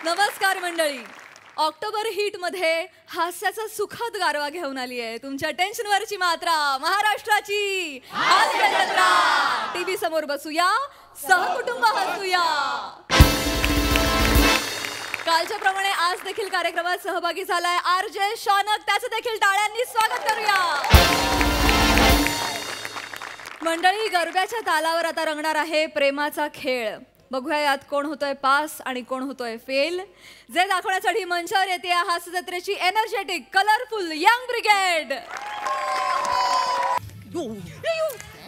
नमस्कार मंडळी. October hit मध्ये हास्याचा सुखद गारवा घेऊन आली आहे तुमच्या टेन्शनवरची मात्रा महाराष्ट्राची हास्य जत्रा. टीव्ही समोर बसूया, सहकुटुंब हसूया. कालच्या प्रमाणे आज देखील कार्यक्रमात सहभागी झालाय आरजे शौनक. त्याचं देखील टाळ्यांनी स्वागत करूया. मंडळी, गरब्याच्या तालावर आता रंगणार आहे प्रेमाचा खेळ. बघूया यात कोण होतोय पास आणि कोण होतोय फेल. जे दाखवण्यासाठी मंचावर येते हास्य जत्रेची एनर्जेटिक कलरफुल यंग ब्रिगेड.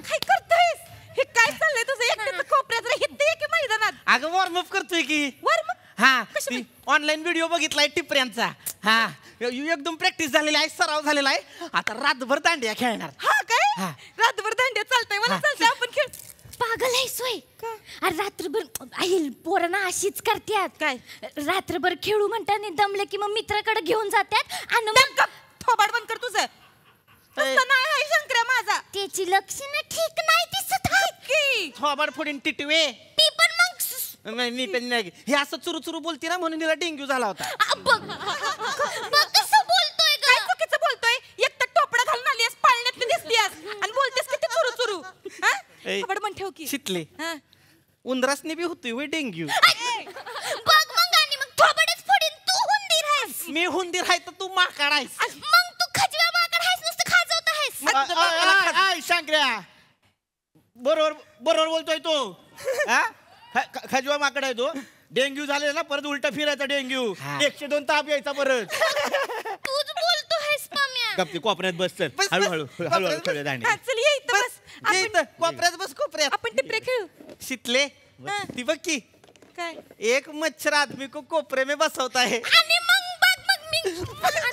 काय करतोयस? हे काय चाललंय तुझं? एकटं कोपऱ्यात हित्ते की मैदानात? अगं वॉर्म अप करतोय की. Warm up? हा, ऑनलाईन व्हिडिओ बघितलाय टिपऱ्यांचा. हा, एकदम प्रॅक्टिस झालेली आहे, सराव झालेला आहे. आता रातभर दांडिया खेळणार. हा काय? रातभर दांडिया चालतंय? मला चालतंय, आपण खेळ. पागल आहे सोय. अरे रात्रभर आई पोरांना अशीच करतात. काय रात्रभर खेळू म्हणताना दमले की मग मित्राकडे घेऊन जातात आणि मग थोबाड बंद कर तुझं. तसं नाही आहे शंकर्या माझा. त्याची लक्षणं ठीक नाही दिसत की थोबाड फोडीन टिटवे. ती पण मग नाही पण नाही, हे असं चुरू चुरू बोलते ना म्हणून तिला डेंग्यू झाला होता. बघ कसं बोलतोय काय चुकीचं बोलतोय? एक तर टोपडा घालून आलीस, पाळण्यात दिसतीयस आणि बोलतेस किती चुरू चुरू. थोबाड बंद ठेव की. शितले उंदरासने बी होतोय वे डेंग्यू. बघ मग आणि मग थोबडच फोडीन. तू हुंदीर आहेस. मी हुंदीर आहे तर तू माकड आहेस. मग तू खजवा माकड आहेस, नुसतं खाजवत आहेस. शंकर्या बरोबर बरोबर बोलतोय तो. खजवा माकड आहे तो. डेंग्यू झाले ना परत उलटा फिरायचा डेंग्यू. 102 ताप यायचा परत. तूच बोलतो आहेस पाम्या. गप्पी कोपऱ्यात बस. चल हळूहळू हळूहळू खेळूया दांडिया. चल ये इथं बस. ये इथं, कोपऱ्यात बस कोपऱ्यात. आपण टिपरे खेळू. शितले ती बघ की, काय एक मच्छर आदमी को कोपरे में बसवता है. आणि मग बघ मग मी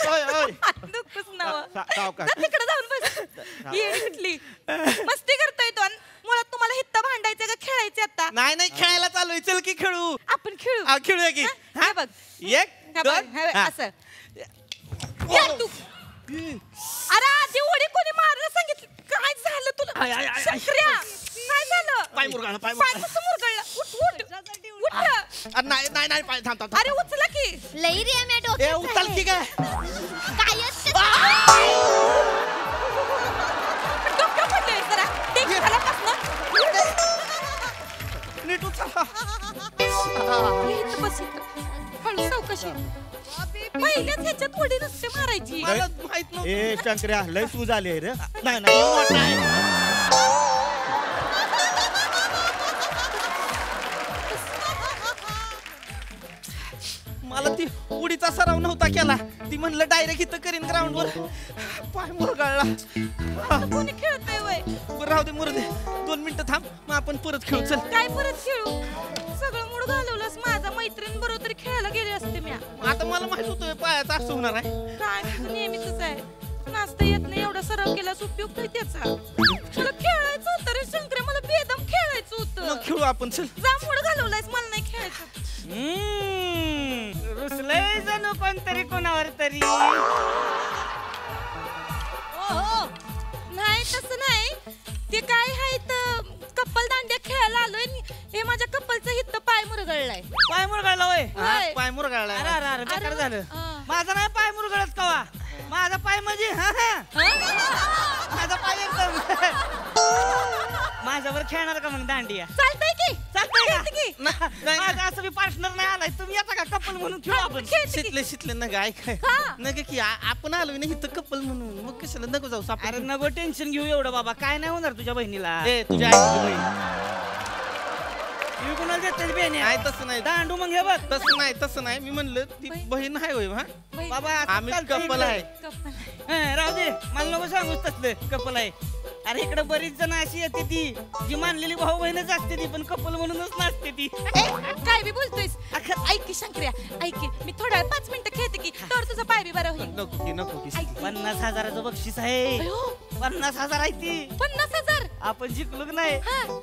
ओय ओय दुखच नाव. सावकाश. तिकडे जाऊन बस. येडी कुठली मस्ती करतोय तो. मुळात तुम्हाला हित्ता भांडायचं का खेळायचं आता? नाही नाही, खेळायला चालू आहे. चल की खेळू. आपण खेळू. खेळूया की. हा बघ. एक दोन असं या तू. अरे आधी उडी कोणी मारलं सांगितलं? काय झालं तुला शंकर्या? काय झालं? पाय मुरगाळला, पाय पाय कसं मुरगळला? उठ उठ. नाही नाही नाही पाय थांब थांब. अरे उचला की. लई रे मी ए डोक्यात उचल की काय. काय डोक्यावर पडलंय जरा. टेक झाला पासनं. नीट उचल. इथं बस इथं. हळू सावकाशी. पहिल्याच ह्याच्यात उडी नसते मारायची. मला माहित नव्हतं. ए शंकर्या लय सूज आली रे. नाही नाही मला ती उडीचा सराव नव्हता केला. ती म्हणलं डायरेक्ट इथं करीन ग्राउंड वर. पाय मुरगाळला. कोणी खेळतंय वय? बरं राहू दे मुरू दे. 2 मिनिटं थांब, मग आपण परत खेळू. चल. काय परत खेळू? सगळं मूड घालवलंस माझा. मैत्रीण बरोबर खेळायला गेले असते मी. आता मला माहित होतं पायाचं असं होणार आहे. काय तुझं नेहमीच आहे. नाचता येत नाही, एवढा सराव केलास उपयोग काय त्याचा? मला खेळायचं होतं रे शंकर. मला बेदम खेळायचं होतं. मग खेळू आपण. चल. जा मूड घालवलायस, मला नाही खेळायचं. रुसलंय जणू कोणतरी कोणावर तरी. नाही तसं नाही. ते काय आहे कप्पल दांड्या खेळायला आलोय. हे माझ्या कप्पलचं हित पाय मुरगळलाय. पाय मुरगाळला होय? होय. पाय मुरगाळला. अरे अरे अरे बेकार झालं. हा. माझा नाही पाय मुरगळत कवा. माझा पाय म्हणजे माझा पाय एकदम. माझ्यावर खेळणार का मग दांडिया? चालतंय की. चालतंय की. माझा असं मी पार्टनर नाही आलाय. तुम्ही येता का कपल म्हणून खेळू आपण? शितले शितले नग ऐक नग की आपण आलोय ना इथं कपल म्हणून. मग कशाला नको जाऊ साप. अरे नको टेन्शन घेऊ एवढं बाबा. काय नाही होणार तुझ्या बहिणीला. ए तुझ्या आईची बहीण. मी कुणाला देते बेने? नाही तसं नाही. दांडू मग हे बघ. तसं नाही. मी म्हणलं ती बहीण आहे होय. हा बाबा आम्ही कपल आहे. राहू दे, मला नको सांगूच तसलं कपल आहे. अरे इकडे बरीच जण अशी येते ती जी मानलेली भाऊ बहीणच असते ती, पण कपल म्हणूनच नसते ती. काय बी बोलतोयस? ऐक की शंकर्या, ऐक की. मी थोड्या 5 मिनिटं खेळते की तर तुझा पाय बी बरा होईल. नको की 50,000चं बक्षीस आहे. 50,000 आहे ती. 50,000. आपण जिंकलो की नाही.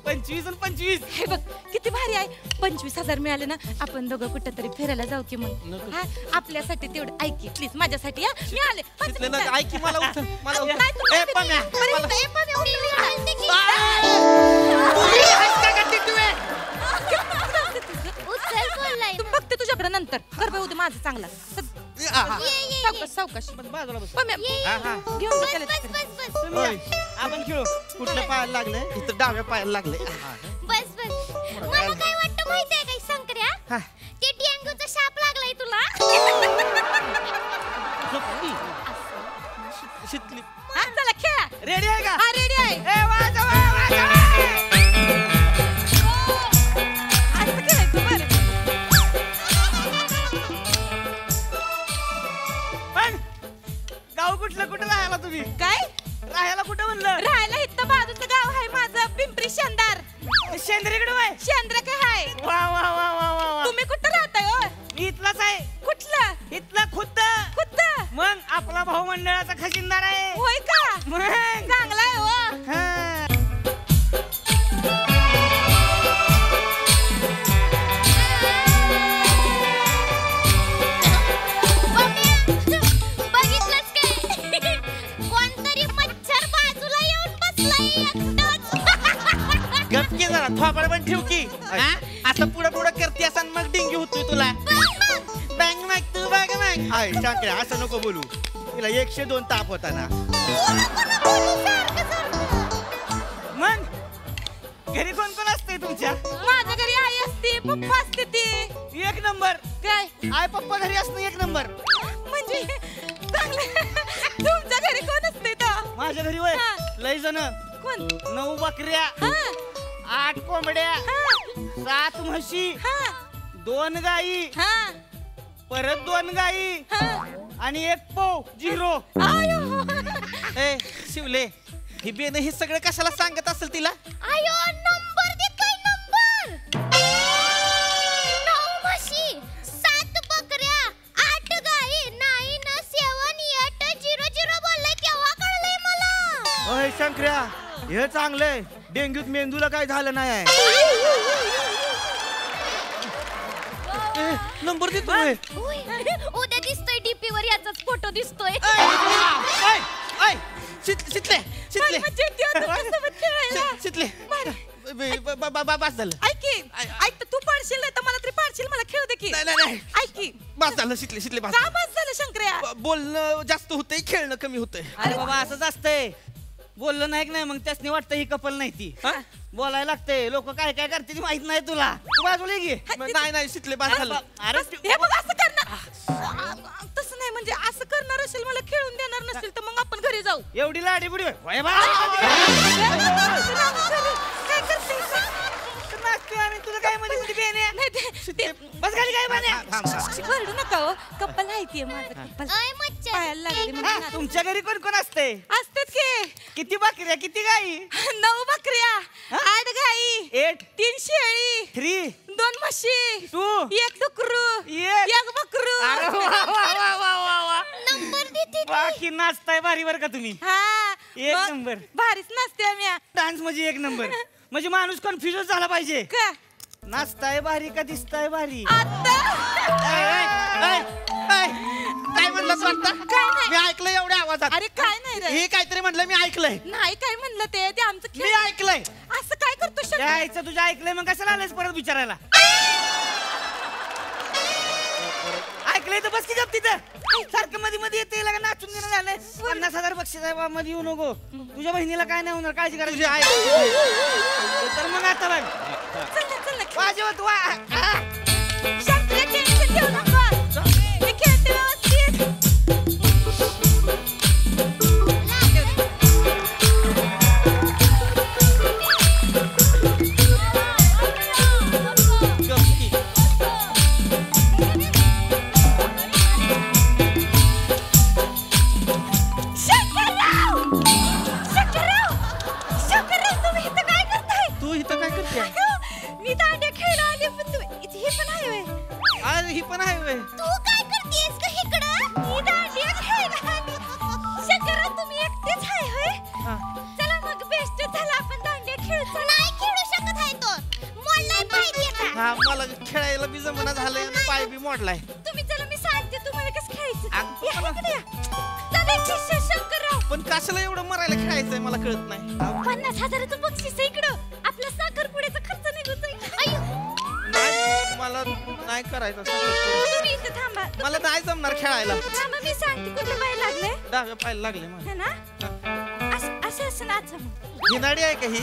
25 आणि 25. हे बघ किती भारी आहे. 25,000 मिळाले ना, आपण दोघं कुठं तरी फिरायला जाऊ की मग. आपल्यासाठी तेवढं ऐक की प्लीज. माझ्यासाठी. मी आले. ऐक की मला उचल. मला उचल. नाही, तू ए नाही, पम्या पम्या, उचल बोललाय तू बघते तुझ्याकडे नंतर. चांगला आहा. सावकाश सावकाश बाजूला बस पम्या, हा हा घेऊन जा बस त्याला बस तिकडे. बस बस तुम्ही या. आपण खेळू. कुठल्या पायाला लागलंय इथं डाव्या पायाला लागले बस बस मला काय वाटतं माहितीये काय शंकर्या हा. ते डेंग्यूचा शाप लागलाय तुला शितली हा, चला खेळा. रेडी आहे का हा रेडी आहे. ए, वाजवा, वाजवा. असं खेळायचं बरं. पण गाव कुठलं कुठं राहायला तुम्ही काय राहायला कुठं म्हणलं राहायला इथं बाजूचं गाव आहे माझं पिंपरी शेंदार. शेंद्रीकडे बाय शेंद्र काय आहे. वा वा वा वा वा वा तुम्ही कुठं राहताय हो. मी इथलाच आहे कुठलं इथला खुद्द खुद्द मग आपला भाऊ मंडळाचा खजिनदार आहे होय का मग चांगला आहे हो. हा. बघितलंच काय कोणतरी मच्छर बाजूला येऊन बसलाय एकटाच. गपकी जरा थोबाड पण ठेव की हा? असं पुढं पुढं करते असं मग डेंग्यू होतोय तुला बँग मॅग तू बॅग मॅग आय शंकर्या असं नको बोलू तिला 102 ताप होता ना मग घरी कोण कोण असते तुमच्या माझ्या घरी आई असते पप्पा असते ती. एक नंबर काय आय पप्पा घरी असणं एक नंबर म्हणजे चांगलं. तुमच्या घरी कोण असते तर माझ्या घरी वय हा. लय जण कोण 9 बकऱ्या हा 8 कोंबड्या हा 7 म्हशी हा 2 गाई हा परत 2 गाई हा. आणि 1 पो 0 आयो. ए शिवले ही बेन हे सगळं कशाला सांगत असेल तिला आयो नंबर दे काय नंबर 9 म्हशी 7 बकऱ्या 8 गाई 977800 बोललाय केव्हा कळलंय मला. अय शंकर्या हे चांगलंय डेंग्यूत मेंदूला काय झालं नाही नंबर दे तुम्ही उय, उद्या दिसतोय डीपी वर याचाच फोटो दिसतोय शितले शितले मज्जा येते हो तुमच्यासोबत खेळायला. शितले बस झालं ऐक की ऐक तर तू पाडशील नाही तर मला तरी पाडशील मला खेळू दे की. नाही नाही नाही ऐक की बस झालं शितले शितले बस का झालं. बस झालं शंकर्या. बोलणं जास्त होतंय खेळणं कमी होतंय अरे बाबा असंच असतंय बोललं नाही की नाही मग त्यासनी वाटतं ही कपल नाही ती बोलायला लागते लोक काय काय करते ती माहित नाही तुला तू बाजूला घे नाही नाही शितले बस झालं अरे बस, हे बघ असं करणार तसं नाही म्हणजे असं करणार असेल मला खेळून देणार नसेल तर मग आपण घरी जाऊ. एवढी लाडी बुडी होय बा. काय करते नाचतोय आम्ही तुला काय मध्ये मध्ये बेन आहे? नाही ते बस खाली काय बने वरडू नका हो कप्पल आहे की माझं कप्पल अय मच्छर पायाला लागले म्हणून नाचते. तुमच्या घरी कोण कोण असते असतात की किती बकऱ्या किती गाई 9 बकऱ्या 8 गाई 8 3 शेळी 3 2 म्हशी 2 एक डुकरू एक. एक बकरू. अरे वा वा वा वा वा वा नंबर देते बाकी नाचताय भारी बर का तुम्ही हा एक मग नंबर. भारीच नाचते आम्ही डान्स म्हणजे एक नंबर म्हणजे माणूस कन्फ्युज झाला पाहिजे का नाचताय भारी का दिसताय भारी आता काय म्हणलं वाटतं काय नाही. मी ऐकलं एवढ्या आवाजात अरे काय नाही रे हे काहीतरी म्हणलं मी ऐकलंय नाही काय म्हणलं ते आमचं मी खेळ ऐकलंय असं काय करतो शंकर? यायचं तुझ्या ऐकलंय मग कशाला आलंयस परत विचारायला ऐकलंय तर बस की गप तिथं सारखं मध्ये मध्ये येते लगा नाचून देणं झालंय 50,000 बक्षीस आहे बा, मध्ये येऊ नको तुझ्या बहिणीला काय नाही होणार काळजी करायची तुझी आई तर मग आता बघ चल ना, चल ना, खेळ. वाजवत वा शंकर्या, टेन्शन घेऊ नको. मी खेळते व्यवस्थित. शंकरराव! शंकरराव! शंकरराव, तुम्ही इथं काय करताय? तू इथं काय करते मी दांड्या खेळायला आले पण हे पण आहे व्हय. अरे ही पण आहे व्हय. तू काय करतेस का इकडं मी दांडिया खेळायला आली. शंकरराव, तुम्ही एकटेच आहे होय? चला मग बेस्ट झालं आपण दांडिया खेळू. नाही खेळू शकत आहे तो मोडलाय पाय त्याचा हा मला खेळायला बी जमना झालंय आणि पाय बी मोडलाय तुम्ही चला मी सांगते तुम्हाला कसं खेळायचं. अगं, या, मला- इकडे या. चला शंकरराव. पण कशाला एवढं मरायला खेळायचंय मला कळत नाही 50,000चं बक्षीस आहे इकडं. आपल्या साखरपुड्याचा खर्च निघून जाईल. नाही मला मला नाही करायचं तुम्ही इथे थांबा. मला नाही जमणार खेळायला. थांबा, मी सांगते कुठल्या पाय लागले डाव्या पायाला लागले मला. है ना? असं नाचा मग. हिनाडी आहे का ही?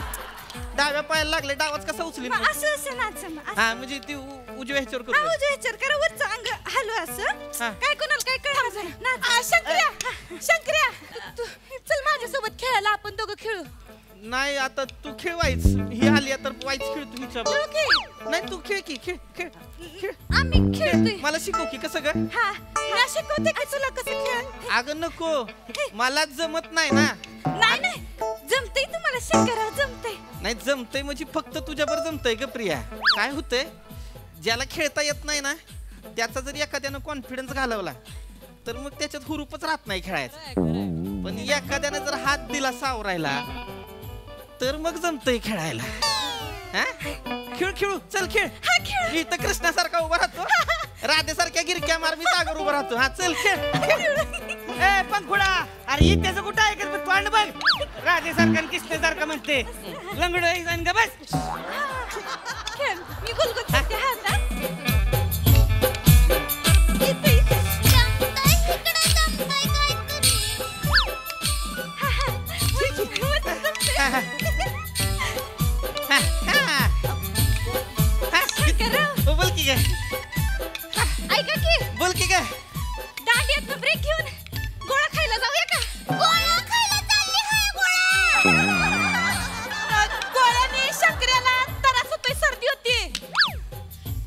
डाव्या पायाला लागले, डावाच कसा उचली? असं नाचा मग. हा म्हणजे ती उजव्या ह्याच्यावर करू. उजव्या ह्याच्यावर करा, वरचं अंग हलवा असं. हा. काय कोणाला काय कळणार नाही. शंकर्या चल माझ्यासोबत खेळायला, आपण दोघं खेळू. नाही आता तू खेळ वाईच. ही आली तर वाईच खेळ तू हिच्या तू खेळ. नाही तू खेळ की खेळ खेळ खेळ. आम्ही खेळतोय. मला शिकव की कसं ग? हा मी शिकवते की तुला कसं खेळ. अगं नको, मला जमत नाही ना. नाही जमतंय तुम्हाला शंकरराव, जमतंय. नाही जमतंय म्हणजे फक्त तुझ्यावर जमतंय ग प्रिया. काय होतंय, ज्याला खेळता येत नाही ना त्याचा जर एखाद्यानं कॉन्फिडन्स घालवला तर मग त्याच्यात हुरूपच राहत नाही खेळायचं. पण एखाद्यानं जर हात दिला सावरायला तर मग जमतंय खेळायला. हा? खेळ खेळू चल खेळ. मी इथं कृष्णासारखा उभा राहतो, राधेसारख्या गिरक्या मार, मी जागर उभा राहतो. हा चल खेळ. ए पंखुडा, अरे इथ्याचं कुठं आहे का तोंड बघ. राधेसारखं आणि कृष्णसारखं म्हणते. लंगड ग बस. खेळ मी गुलगुल करते. हा ना बोल की काय? ऐका की बोल की काय? दांडियात ब्रेक घेऊन गोळा खायला जाऊया का? गोळा खायला चालली आहे गोळा. गोळ्याने शंकर्याला त्रास होतोय, सर्दी होती.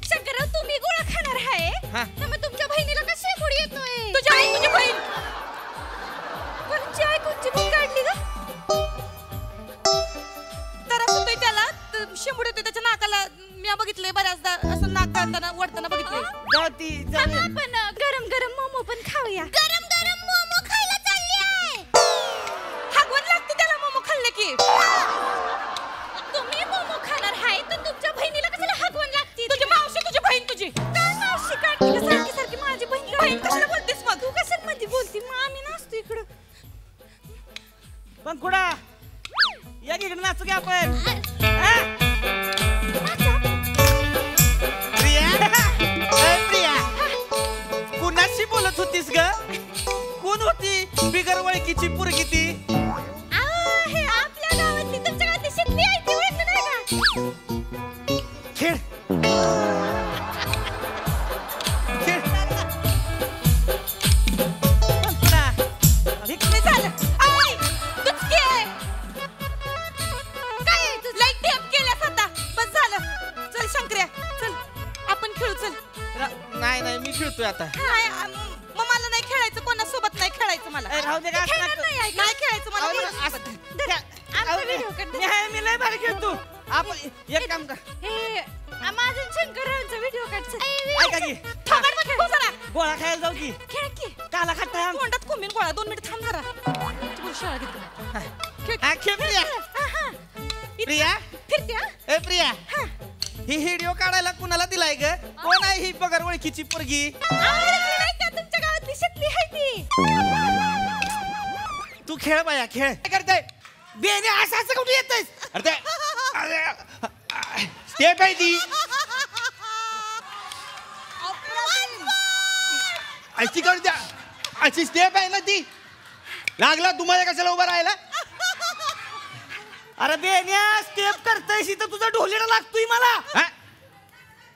शंकरराव तुम्ही गोळा खाणार आहे हा. तर मग तुमच्या बहिणीला का शेंबूड येतोय? तुझी आई तुझी बहीण कोणची आई कोणची बहीण काढली ग? त्रास होतोय त्याला, शेंबूड येतोय त्याच्या नाकाला. मी बघितलंय बऱ्याचदा असं नाक काढताना वडताना बघितलंय. आपण गरम गरम मोमो पण खाऊया. गरम गरम मोमो खायला चालली आहे. हागवण लागते त्याला मोमो खाल्ले की. तुम्ही मोमो खाणार आहे तर तुमच्या बहिणीला कशाला हागवण लागते? तुझी मावशी तुझी बहीण तुझी. काय मावशी काढली का सारखी सारखी माझी बहीण बहीण कशाला बोलतेस मग? तू कशाला मध्ये बोलती? मग आम्ही नसतो इकडं. पंखुडा या की इकडे नाचू की आपण. हा? प्रिया कुणाशी बोलत होतीस ग? कोण होती बिगर ओळखीची पोरगी ती? हे आपल्या गावातली तुमच्या गावातली शेतली आहे ती, ओळखलं नाही का? खेळ खेळ. पंखुडा इकडे झालं. आई, दुचकी आहे. काय आहे तू? लाईट डॅप केल्यास आता. बस झालं. चल शंकर्या, चल आपण खेळू. चल. नाही नाही मी खेळतोय आता. नाही, मग मला नाही खेळायचं, कोणासोबत नाही खेळायचं मला. ए, राहू दे का? खेळणार नाही, नाही खेळायचं मला अहो, कोणासोबत. धर, आमचा व्हिडिओ काढ. मी लय भारी खेळतो. आपण एक काम कर. हे माझा शंकररावांचा व्हिडिओ काढ. चल. ऐका की. थांबा मग खेळू जरा. गोळा खायला जाऊ की. खेळ की. काला खाटा. तोंडात कोंबीन गोळा. 2 मिनिट थांब जरा. तुझी शाळा घेते. हा, खेळ प्रिया. प्रिया फिरते हा? ए प्रिया, ही व्हिडिओ काढायला कुणाला दिलाय ग? कोण आहे ही बगर ओळखीची पोरगी? नाही का तुमच्या गावातली शेतली आहे ती. तू खेळ बाया खेळ. काय करताय? बेने असं असं कुठे येतोयस? अरे स्टेप आहे ती. अशी कर द्या, अशी स्टेप आहे ना ती. लागला तुम्हाला कशाला उभा राहायला? अरे बेन्या स्टेप करतायस तर तुझा ढोलीला लागतोय मला. हा?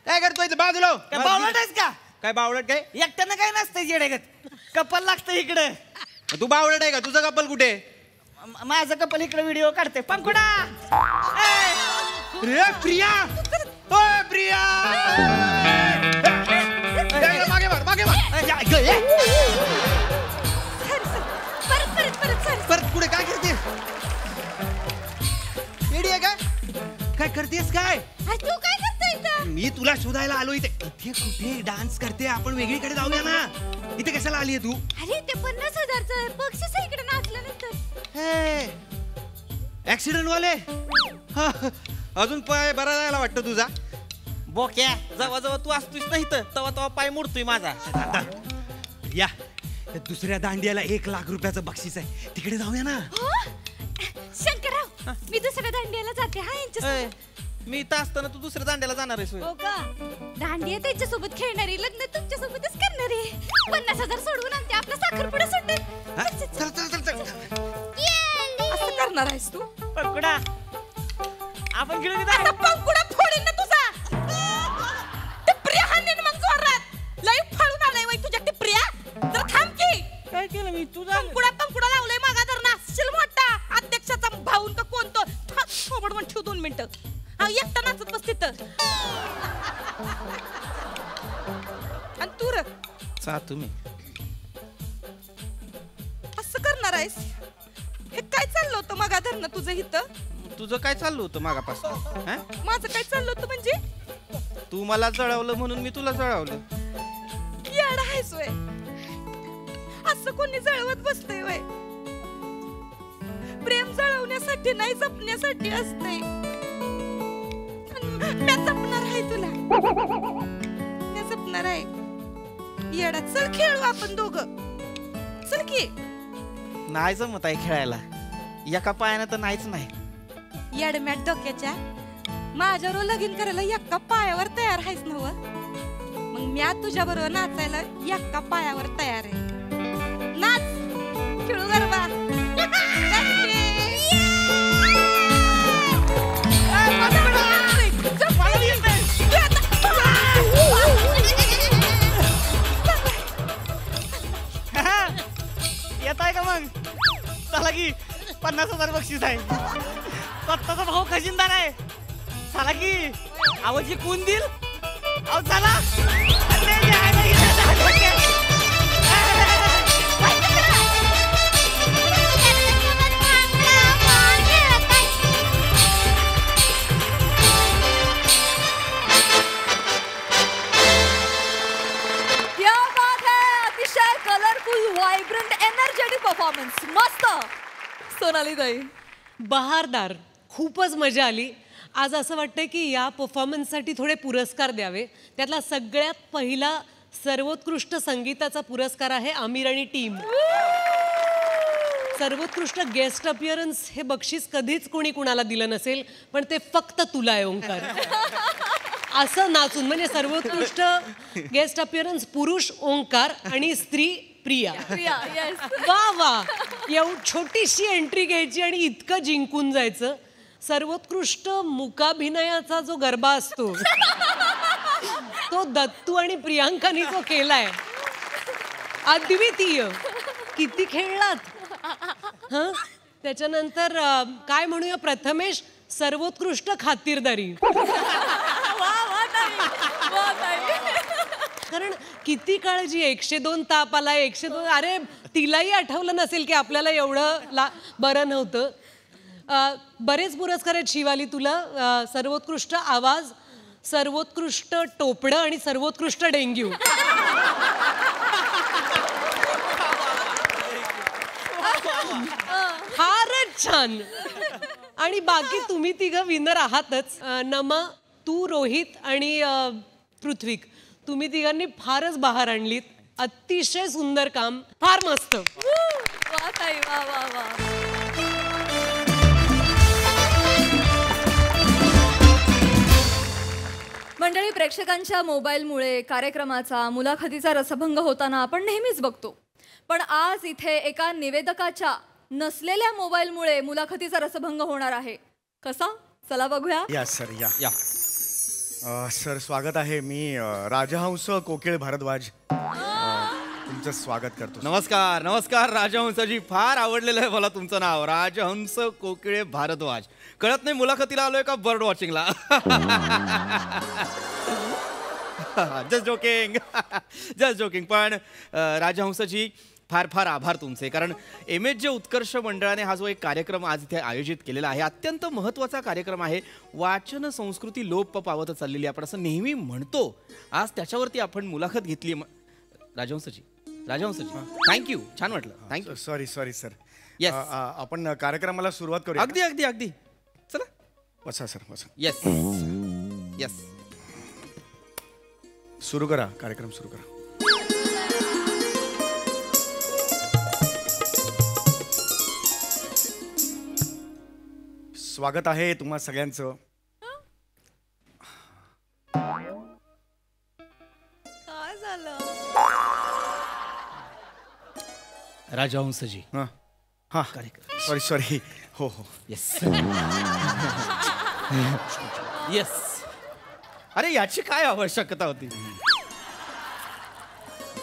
काय करतोय इथं बाजूला? काय बावळट आहेस का? काय बावळट काय? एकट्यानं काय नसतंय जेडेगत. कपल लागतं इकडं. तू बावळट आहे का? तुझं कपल कुठे? माझं कपल इकडे व्हिडिओ काढते. पंखुडा रे प्रिया, ओय प्रिया, मागे मार मागे मार. परत पुढे काय करते? येडी आहे का? काय करतेस काय? तू काय करतोय इथं? मी तुला शोधायला आलो इथे. इथे कुठे डान्स करते? आपण वेगळीकडे जाऊया ना. इथे कशाला आली आहे तू? अरे ते 50,000चं बक्षीस आहे इकडे नाचल्यानंतर. ऍक्सिडेंट वाले. अजून पाय बरा जायला वाटतं तुझा. बोक्या जवळ जवळ तू असतोस ना इथं, तवा तवा पाय मोडतोय माझा. या त्या दुसऱ्या दांडियाला 1 लाख रुपयाचं बक्षीस आहे, तिकडे जाऊया ना. शंकरराव, मी दुसऱ्या दांडियाला जाते. हा यांच्या मी इथं असताना तू दुसऱ्या दांड्याला जाणार आहेस होय? हो का दांडिया त्यांच्यासोबत खेळणारी लग्न तुमच्यासोबतच करणारी 50,000 सोडवून आणते आपला साखरपुडा सुटेल हा? चल चल चल चल असं करणार आहेस तू पंकुडा आपण खेळू आता पंकुडा फोडीन ना तुझा टिपऱ्या हाणीन मग जोरात लई फाळून आलाय वय तुझ्या टिपऱ्या जर थांब की काय केलं मी तुझा पंकुडा लावलाय मागा धरणा शिल मोठा अध्यक्षाचा भाऊन का कोणतो थोबड म्हण ठेव 2 मिनिटं हा एकटा नाचत बस तिथं आणि तू र चा तुम्ही असं करणार आहेस हे काय चाललं होतं मागा धरणं तुझं इथं तुझं काय चाललं होतं मागापासून हा? माझं काय चाललं होतं म्हणजे तू मला जळवलं म्हणून मी तुला जळवलं. येडा आहेस वय असं कोणी जळवत बसतंय वय प्रेम जळवण्यासाठी नाही जपण्यासाठी असते मी जपणार आहे तुला मी जपणार आहे येडा चल खेळू आपण दोघं चल की नाही जमत आहे खेळायला एका पायानं तर नाहीच नाही. येडम्याट डोक्याच्या माझ्यावर लगीन करायला एका पायावर तयार आहेस नव मग म्या तुझ्या बरोबर नाचायला एका पायावर तयार आहे नाच खेळू गरबा येत आहे का मग चला की 50,000 बक्षीस आहे स्वतःचा भाऊ खजिनदार आहे चला की आवाजी कोण देईल अहो चला क्या बात है अतिशय कलरफुल व्हायब्रंट एनर्जेटिक परफॉर्मन्स मस्त सोनाली ताई बहारदार खूपच मजा आली आज असं वाटतंय की या परफॉर्मन्ससाठी थोडे पुरस्कार द्यावे त्यातला सगळ्यात पहिला सर्वोत्कृष्ट संगीताचा पुरस्कार आहे आमिर आणि टीम सर्वोत्कृष्ट गेस्ट अपिअरन्स हे बक्षीस कधीच कोणी कुणाला दिलं नसेल पण ते फक्त तुला आहे ओंकार असं नाचून म्हणजे सर्वोत्कृष्ट गेस्ट अपिअरन्स पुरुष ओंकार आणि स्त्री प्रिया प्रिया येस वा वा छोटीशी एंट्री घ्यायची आणि इतकं जिंकून जायचं सर्वोत्कृष्ट मुकाभिनयाचा जो गरबा असतो तो दत्तू आणि प्रियांकानी जो केलाय अद्वितीय किती खेळलात हं त्याच्यानंतर काय म्हणूया प्रथमेश सर्वोत्कृष्ट खातिरदारी कारण किती काळजी 102 ताप आला 102 अरे तिलाही आठवलं नसेल की आपल्याला एवढं बरं नव्हतं बरेच पुरस्कार आहेत शिवाली तुला सर्वोत्कृष्ट आवाज सर्वोत्कृष्ट टोपडं आणि सर्वोत्कृष्ट डेंग्यू फारच छान आणि बाकी तुम्ही तिघं विनर आहातच नमा तू रोहित आणि पृथ्वीक तुम्ही तिघांनी फारच बहार आणलीत अतिशय सुंदर काम फार मस्त वा ताई वा वा वा मंडळी प्रेक्षकांच्या मोबाईलमुळे कार्यक्रमाचा मुलाखतीचा रसभंग होताना आपण नेहमीच बघतो पण आज इथे एका निवेदकाच्या नसलेल्या मोबाईलमुळे मुलाखतीचा रसभंग होणार आहे कसा चला बघूया या सर या सर स्वागत आहे मी राजहंस कोकिळ भारद्वाज तुमचं स्वागत करतो नमस्कार नमस्कार राजहंसजी फार आवडलेलं आहे मला तुमचं नाव राजहंस कोकिळे भारद्वाज कळत नाही मुलाखतीला आलोय का बर्ड वॉचिंगला जस्ट जोकिंग जस्ट जोकिंग पण राजहंसजी फार फार आभार तुमचे कारण जे उत्कर्ष मंडळाने हा जो एक कार्यक्रम आज इथे आयोजित केलेला आहे अत्यंत महत्त्वाचा कार्यक्रम आहे वाचन संस्कृती लोप पावत चाललेली आपण असं नेहमी म्हणतो आज त्याच्यावरती आपण मुलाखत घेतली राजहंसजी थँक्यू छान वाटलं थँक्यू सॉरी सर Yes. आपण कार्यक्रमाला सुरुवात करूया अगदी अगदी अगदी चला बसा सर बसा येस येस सुरू करा कार्यक्रम सुरू करा स्वागत आहे तुम्हा सगळ्यांचं राजहंसजी. हां हां सॉरी सॉरी. हो हो. Yes yes. अरे याची काय आवश्यकता होती?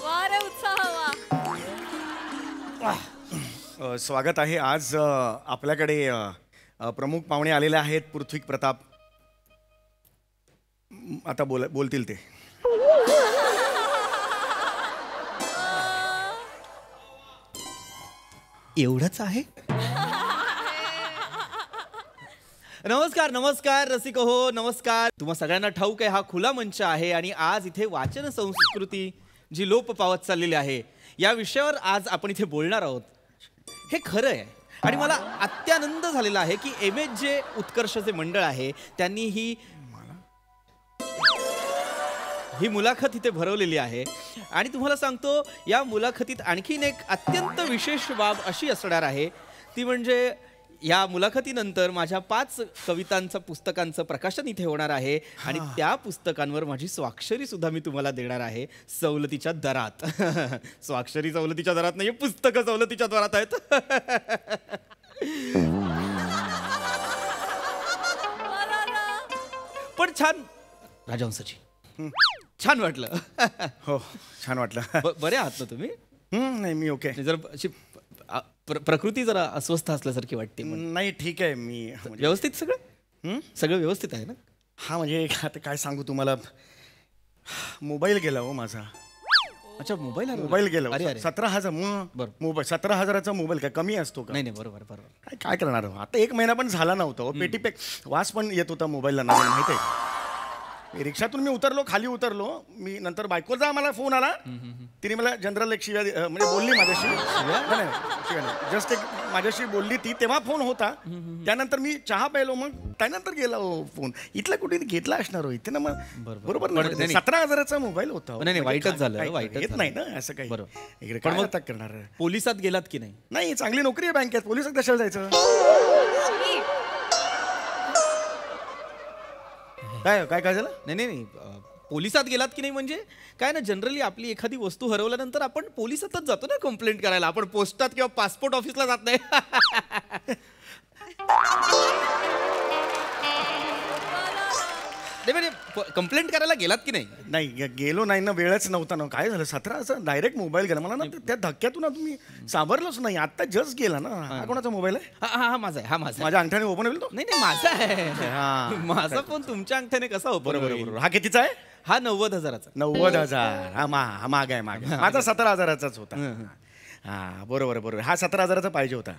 वा रे उत्साह वा. स्वागत आहे. आज आपल्याकडे प्रमुख पाहुणे आलेले आहेत. पृथ्वी प्रताप आता बोलतील ते. एवढंच आहे? नमस्कार नमस्कार रसिक हो नमस्कार. तुम्हा सगळ्यांना ठाऊक आहे हा खुला मंच आहे आणि आज इथे वाचन संस्कृती जी लोप पावत चाललेली आहे या विषयावर आज आपण इथे बोलणार आहोत. हे खरं आहे आणि मला अत्यानंद झालेला आहे की MHJ उत्कर्षचे मंडळ आहे त्यांनी ही मुलाखत इथे भरवलेली आहे. आणि तुम्हाला सांगतो या मुलाखतीत आणखीन एक अत्यंत विशेष बाब अशी असणार आहे ती म्हणजे या मुलाखतीनंतर माझ्या 5 कवितांचं पुस्तकांचं प्रकाशन इथे होणार आहे आणि त्या पुस्तकांवर माझी स्वाक्षरी सुद्धा मी तुम्हाला देणार आहे सवलतीच्या दरात. स्वाक्षरी सवलतीच्या दरात नाही, पुस्तकं सवलतीच्या दरात आहेत. पण छान राजहंसजी छान वाटलं. हो छान वाटलं. बरे आहात ना तुम्ही? नाही मी ओके. जर अशी प्रकृती जरा अस्वस्थ असल्यासारखी वाटते. नाही ठीक आहे मी व्यवस्थित सगळं सगळं व्यवस्थित आहे ना? हा म्हणजे आता काय सांगू तुम्हाला, मोबाईल गेला हो माझा. अच्छा मोबाईल गेला. अरे अरे 17,000 मोबाईल. 17,000चा मोबाईल काय कमी असतो का? नाही नाही बरोबर बरोबर. काय करणार हो आता 1 महिना पण झाला नव्हता. पेटी पॅक वास पण येत होता मोबाईलला. नाही माहिती आहे रिक्षातून मी उतरलो खाली उतरलो मी नंतर बायकोचा मला फोन आला. तिने मला जनरल एक शिव्या म्हणजे बोलली माझ्याशी. नाही जस्ट एक माझ्याशी बोलली ती तेव्हा फोन होता. त्यानंतर मी चहा प्यायलो मग त्यानंतर गेला हो फोन. इथला कुठे घेतला असणार हो इथे ना. मग बरोबर 17,000चा मोबाईल होता. नाही वाईटच झालं. वाईट येत नाही ना असं काही. बरोबर. पण मग करणार. पोलिसात गेलात की नाही? नाही चांगली नोकरी आहे बँकेत. पोलिसात कशाला जायचं? काय झालं? नाही पोलिसात गेलात की नाही म्हणजे काय ना जनरली आपली एखादी वस्तू हरवल्यानंतर आपण पोलिसातच जातो ना कंप्लेंट करायला. आपण पोस्टात किंवा पासपोर्ट ऑफिसला जात नाही. म्हणजे कंप्लेंट करायला गेलात की नाही? नाही गेलो नाही ना वेळच नव्हता ना. काय झालं 17 डायरेक्ट मोबाईल गेला मला ना. त्या धक्क्यातून तुम्ही सावरलोच नाही. आता जस्ट गेला ना. हा कोणाचा मोबाईल आहे? हा माझा आहे. हा माझा. माझ्या अंगठ्याने ओपन होईल तो? नाही माझा आहे. माझा फोन तुमच्या अंगठ्याने कसा ओपन होईल? हा कितीचा आहे? हा 90,000चा. 90,000. हा माग आहे माग. माझा 17,000चाच होता. हा बरोबर. हा 17,000चा पाहिजे होता.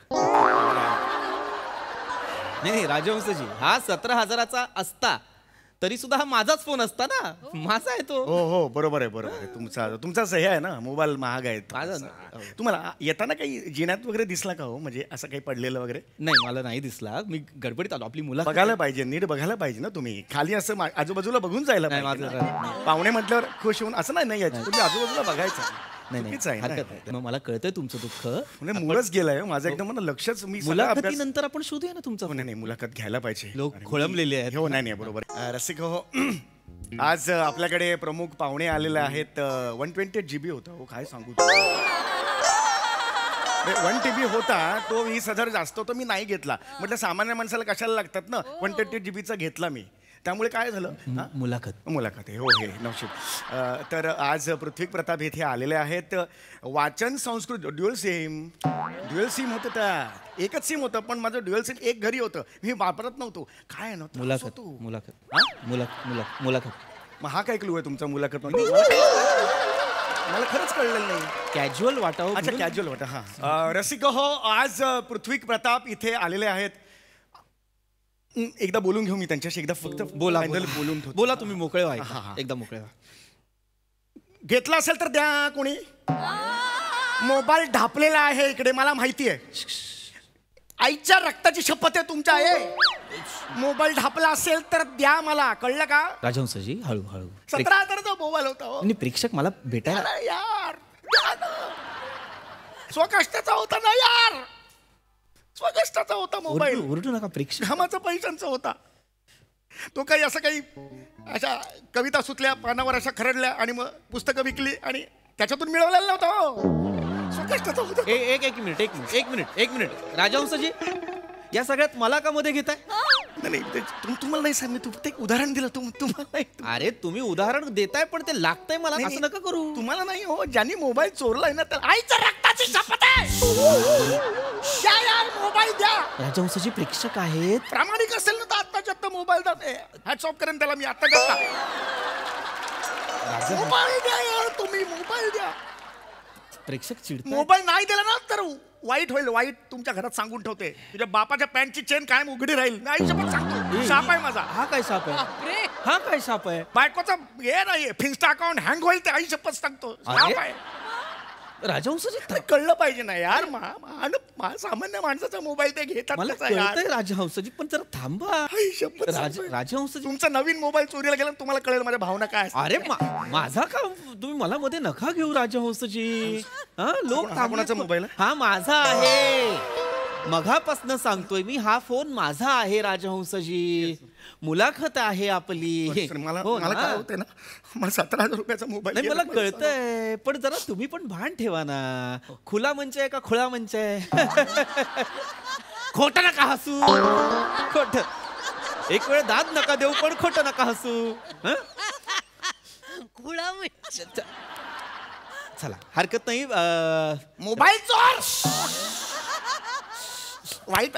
नाही राजहंसजी हा 17,000चा असता तरी सुद्धा हा माझाच फोन असता ना. माझा आहे तो. हो बरोबर आहे. तुमचा हे आहे ना मोबाईल महाग आहे. तुम्हाला येताना काही जिन्यात वगैरे दिसला का हो? म्हणजे असं काही पडलेलं वगैरे? नाही मला नाही दिसला. मी गडबडीत आलो. आपली मुलं बघायला पाहिजे नीट बघायला पाहिजे ना तुम्ही. खाली असं आजूबाजूला बघून जायला पाहिजे. पाहुणे म्हटल्यावर खुश होऊन असं नाही यायचं. तुम्ही आजूबाजूला बघायचं. नाही हरकत आहे. मग मला कळतंय तुमचं दुःख. म्हणजे मुळच गेलाय माझं एकदम मला लक्षच. मी मुलाखतीनंतर आपण शोधूया ना तुमचं. नाही मुलाखत घ्यायला पाहिजे. लोक खोळंबलेले आहेत. हो नाही बरोबर. रसिक हो आज आपल्याकडे प्रमुख पाहुणे आलेले आहेत. 128 GB होता हो. काय सांगू 1 TB होता तो 20,000 जास्त होता. मी नाही घेतला. म्हटलं सामान्य माणसाला कशाला लागतात ना. 128 GBचा घेतला मी. त्यामुळे काय झालं मुलाखत आहे. हो हे नवशीब. तर आज पृथ्वी प्रताप इथे आलेले आहेत. वाचन संस्कृत ड्युअल सिम होतं. त्या एकच सिम होतं पण माझं ड्युअल सिम एक घरी होतं. मी वापरत नव्हतो. काय नव्हतं मुलाखत. मग हा काय क्लू आहे तुमचा मुलाखत? मला खरंच कळलेलं नाही. कॅज्युअल वाटावं. अच्छा कॅज्युअल वाटा. हा रसिक हो आज पृथ्वी प्रताप इथे आलेले आहेत. एकदा बोलून घेऊ मी त्यांच्याशी. एकदा फक्त बोला तुम्ही मोकळे व्हा. एकदा मोकळे व्हा. घेतला असेल तर द्या. कोणी मोबाईल ढापलेला आहे इकडे मला माहिती आहे. आईच्या रक्ताची शपथ आहे तुमच्या आहे. मोबाईल ढापला असेल तर द्या मला. कळलं का? राजहंसजी हळू 17,000चा मोबाईल होता. प्रेक्षक मला भेटायला यार स्वकष्टाचा होता ना यार. स्वकष्टाचा होता मोबाईल. ओरडू नका. प्रेक्षक घामाचा पैशांचा होता तो. काही असं काही अशा कविता सुचल्या पानावर अशा खरडल्या आणि मग पुस्तकं विकली आणि त्याच्यातून मिळवलेला नव्हता. संकष्टाचा उद्या. एक मिनिट राजहंसजी, या सगळ्यात मला का मध्ये घेताय? नाही तुम्हाला नाही सांग, मी ते उदाहरण दिलं तुम्हाला नाही. अरे तुम्ही उदाहरण देताय पण ते लागतंय मला, नाही, असं नका करू. तुम्हाला नाही हो, ज्यांनी मोबाईल चोरलाय ना त्याला आईच्या रक्ताची शपथ आहे. द्या यार मोबाईल द्या. राजहंसजी प्रेक्षक आहेत. प्रामाणिक असेल ना तर आत्ताच्या आत्ता मोबाईल द्या. हॅट्स ऑफ करेन त्याला मी आता करता. मोबाईल द्या यार, तुम्ही मोबाईल द्या. प्रेक्षक चिडतात. मोबाईल नाही दिला ना तर वाईट होईल, वाईट. तुमच्या घरात सांगून ठेवते, तुझ्या बापाच्या पॅन्टची चेन कायम उघडी राहील. मी आयुष्यभर सांगतो, शाप आहे माझा. हा काय साप आहे? बायकोचा हे नाहीये, फिन्स्टा अकाउंट हँग होईल ते आयुष्यभर सांगतो. अरे? शाप आहे. राजहंसजी ते कळलं पाहिजे ना यार. सामान्य माणसाचा मोबाईल ते घेतात मला कसं यार? कळतंय राजहंसजी, पण जरा थांबा. आई शपथ सांगतोय. राजहंसजी, तुमचा नवीन मोबाईल चोरीला गेला ना, तुम्हाला कळेल माझ्या भावना काय असतात. अरे माझा का तुम्ही मला मध्ये नका घेऊ राजहंसजी. हा लोक हा कोणाचा मोबाईल आहे? हा माझा आहे. मघापासनं सांगतोय मी, हा फोन माझा आहे राजहंसजी. मुलाखत आहे आपली. मला हो मला ना? काय होतंय ना, मला 17,000 रुपयाचा मोबाईल नाही मला गेला. कळतंय, पण जरा तुम्ही पण भान ठेवा ना. खुला मंच आहे का खुळा मंच आहे? खोटं नका हसू. खोट एक वेळ दाद नका देऊ, पण खोटं नका हसू. हं? खुळा चला हरकत नाही. मोबाईल चोर वाईट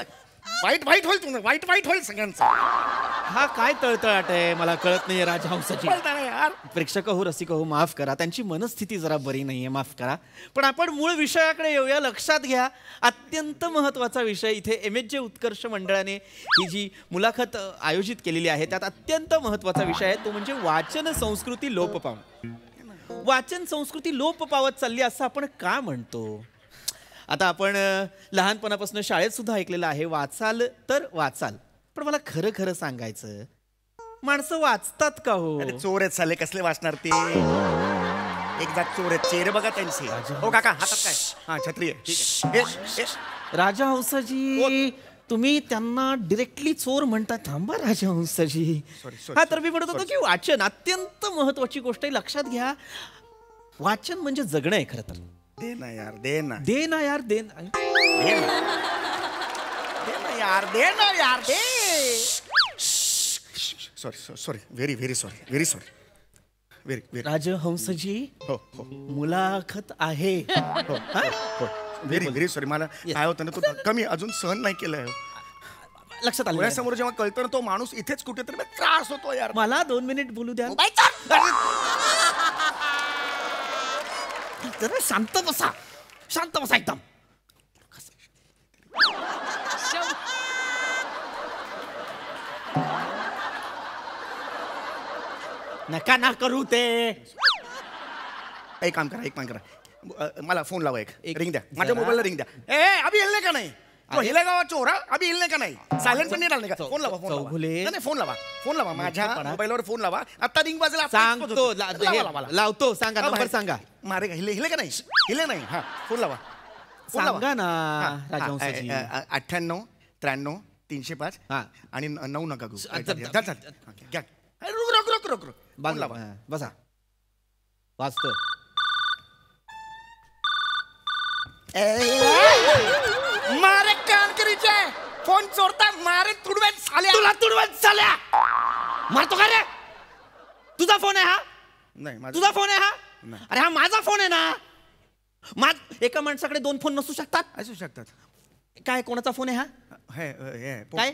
वाईट होईल तुम्ही, वाईट होईल सगळ्यांचं. हा काय तळतळाट आहे मला कळत नाहीये राजहंसाची. बोलता ना यार. प्रेक्षक हो, रसिक हो, माफ करा, त्यांची मनस्थिती जरा बरी नाहीये, माफ करा. पण आपण मूळ विषयाकडे येऊया. लक्षात घ्या, अत्यंत महत्वाचा विषय इथे MHJ उत्कर्ष मंडळाने ही जी मुलाखत आयोजित केलेली आहे त्यात अत्यंत महत्वाचा विषय आहे, तो म्हणजे वाचन संस्कृती लोप पावणं. वाचन संस्कृती लोप पावत चालली असं आपण का म्हणतो? आता आपण लहानपणापासून शाळेत सुद्धा ऐकलेलं आहे, वाचाल तर वाचाल. पण मला खरं खरं सांगायचं, माणसं वाचतात का हो? अरे चोर आहेत साले, कसले वाचणार ते? एक जात चोर आहेत, चेहरे बघा त्यांचे. हो काका, हातात काय? हा छत्री आहे, ठीक आहे. राजहंसजी, तुम्ही त्यांना डिरेक्टली चोर म्हणता. थांबा राजहंसजी. हा तर मी म्हणत होतो की वाचन अत्यंत महत्वाची गोष्ट आहे. लक्षात घ्या, वाचन म्हणजे जगणं आहे खरं तर. दे ना यार, दे ना. दे ना यार, दे ना. दे ना यार, दे ना यार, दे. Sorry very sorry. राजहंसजी, हो हो मुलाखत आहे. हो हो व्हेरी सॉरी. मला काय होतं ना, तो धक्का मी अजून सहन नाही केलाय. लक्षात आलं? डोळ्यासमोर जेव्हा कळतं ना, तो माणूस इथेच कुठेतरी मला त्रास होतो यार. मला 2 मिनिट बोलू द्या. जरा शांत बसा एकदम. नका ना करू ते. एक काम करा, मला फोन लावा. एक रिंग द्या, माझ्या जरा. मोबाईलला रिंग द्या. ए अभि हिलने का नाही? तो हिलेगा चोर. अभि हिलने का नाही? सायलेंट पण नाही राहिलं का? फोन लावा. चौघुले. नाही फोन लावा माझ्या मोबाईलवर फोन लावा. आता रिंग वाजला. सांगतो, लावतो. सांगा, नंबर सांगा. मारे का हिले का नाही? हिले नाही. हा फोन लावा. सांगा ना राजहंसजी. 98 93 305 हा. आणि 9 नका घेऊ. अच्छा. रुक. फोन लावा. बसा. वाचतोय. मारे कान करीचे फोन चोरता. मारे तुडवेत साल्या. तुला तुडवत चाल्या. मारतो का रे? तुझा फोन आहे हा? नाही तुझा फोन आहे हा? अरे हा माझा फोन आहे ना. एका माणसाकडे 2 फोन नसू शकतात? असू शकतात. काय, कोणाचा फोन आहे हा? काय?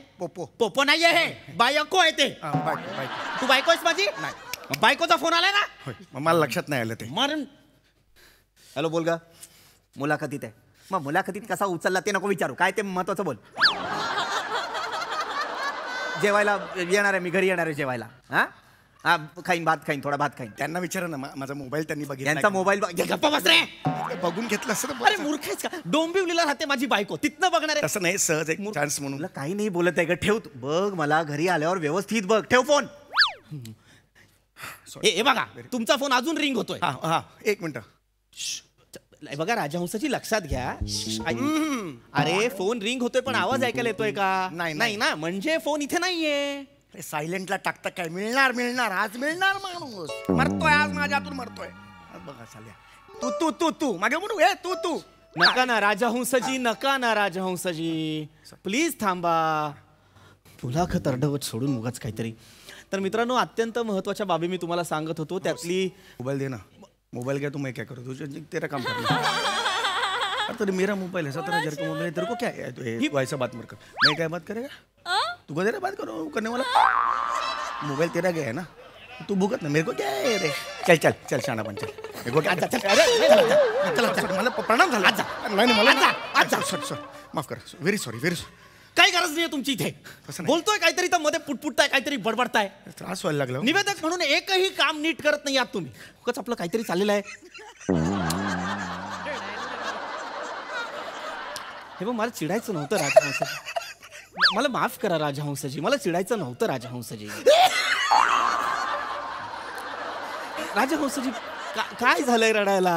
पोपो नाहीये हे, बायको आहे ते. बायको. तू बायको आहेस माझी? नाही. बायकोचा फोन आलाय ना? मला लक्षात नाही आलं ते. मारण. हॅलो, बोल गा. मुलाखतीत आहे. मग मुलाखतीत कसा उचलला ते नको विचारू. काय ते महत्वाचं बोल. जेवायला येणार आहे मी, घरी येणार आहे जेवायला. हा खाईन, भात खाईन, थोडा भात खाईन. त्यांना विचारा ना, माझा मोबाईल त्यांनी बघितला. यांचा मोबाईल गप्पा बस रे. बघून घेतला असं. अरे मूर्ख आहेस का? डोंबिवलीला राहते माझी बायको, तिथनं बघणार आहे. तसं नाही, सहज एक चान्स म्हणून. तुला काही नाही बोलत आहे का? ठेव बघ, मला घरी आल्यावर व्यवस्थित बघ. ठेव फोन. हे बघा, तुमचा फोन अजून रिंग होतोय. हा 1 मिनिट. बघा राजहंसाची, लक्षात घ्या. अरे फोन रिंग होतोय पण आवाज ऐकायला येतोय का? नाही ना, म्हणजे फोन इथे नाहीये. सायलेंटला टाकता काय? मिळणार आज मिळणार माणूस. मरतोय आज, माझ्या हातून मरतोय. बघा चालल्या तू तू तू तू मागे म्हणू ए तू तू नका ना राजहंसजी, नका ना राजहंसजी, प्लीज थांबा. मुलाखत अर्धवट सोडून उगाच काहीतरी. तर मित्रांनो, अत्यंत महत्वाच्या बाबी मी तुम्हाला सांगत होतो. त्यातली मोबाइल दे ना. मोबाइल क्या, तू मैं क्या करूँ, तुझे तेरा काम करना. तो मेरा मोबाइल है 17,000 का मोबाइल है, तेरे को क्या है? तू ऐसा बात मत कर. मैं क्या बात करेगा? तू को तेरा बात करो करने वाला. मोबाइल तेरा गया है ना, तू भुगत ना. मेरे को क्या है रे? चल चल चल शानापन चल. मेरे को क्या? चल अरे चल मला प्रणाम झाला. नाही मला अच्छा सॉरी माफ कर. Very sorry very sorry. काही गरज नाहीये तुमची इथे. बोलतोय काहीतरी तर मध्ये पुटपुटताय, काहीतरी बडबडताय. त्रास व्हायला लागला. निवेदक म्हणून एकही काम नीट करत नाही आहात तुम्ही. उगाच आपलं काहीतरी चाललेलं आहे. हे बघ, मला चिडायचं नव्हतं राजहंसजी. मला माफ करा राजहंसजी, मला चिडायचं नव्हतं राजहंसजी. राजहंसजी काय झालंय रडायला?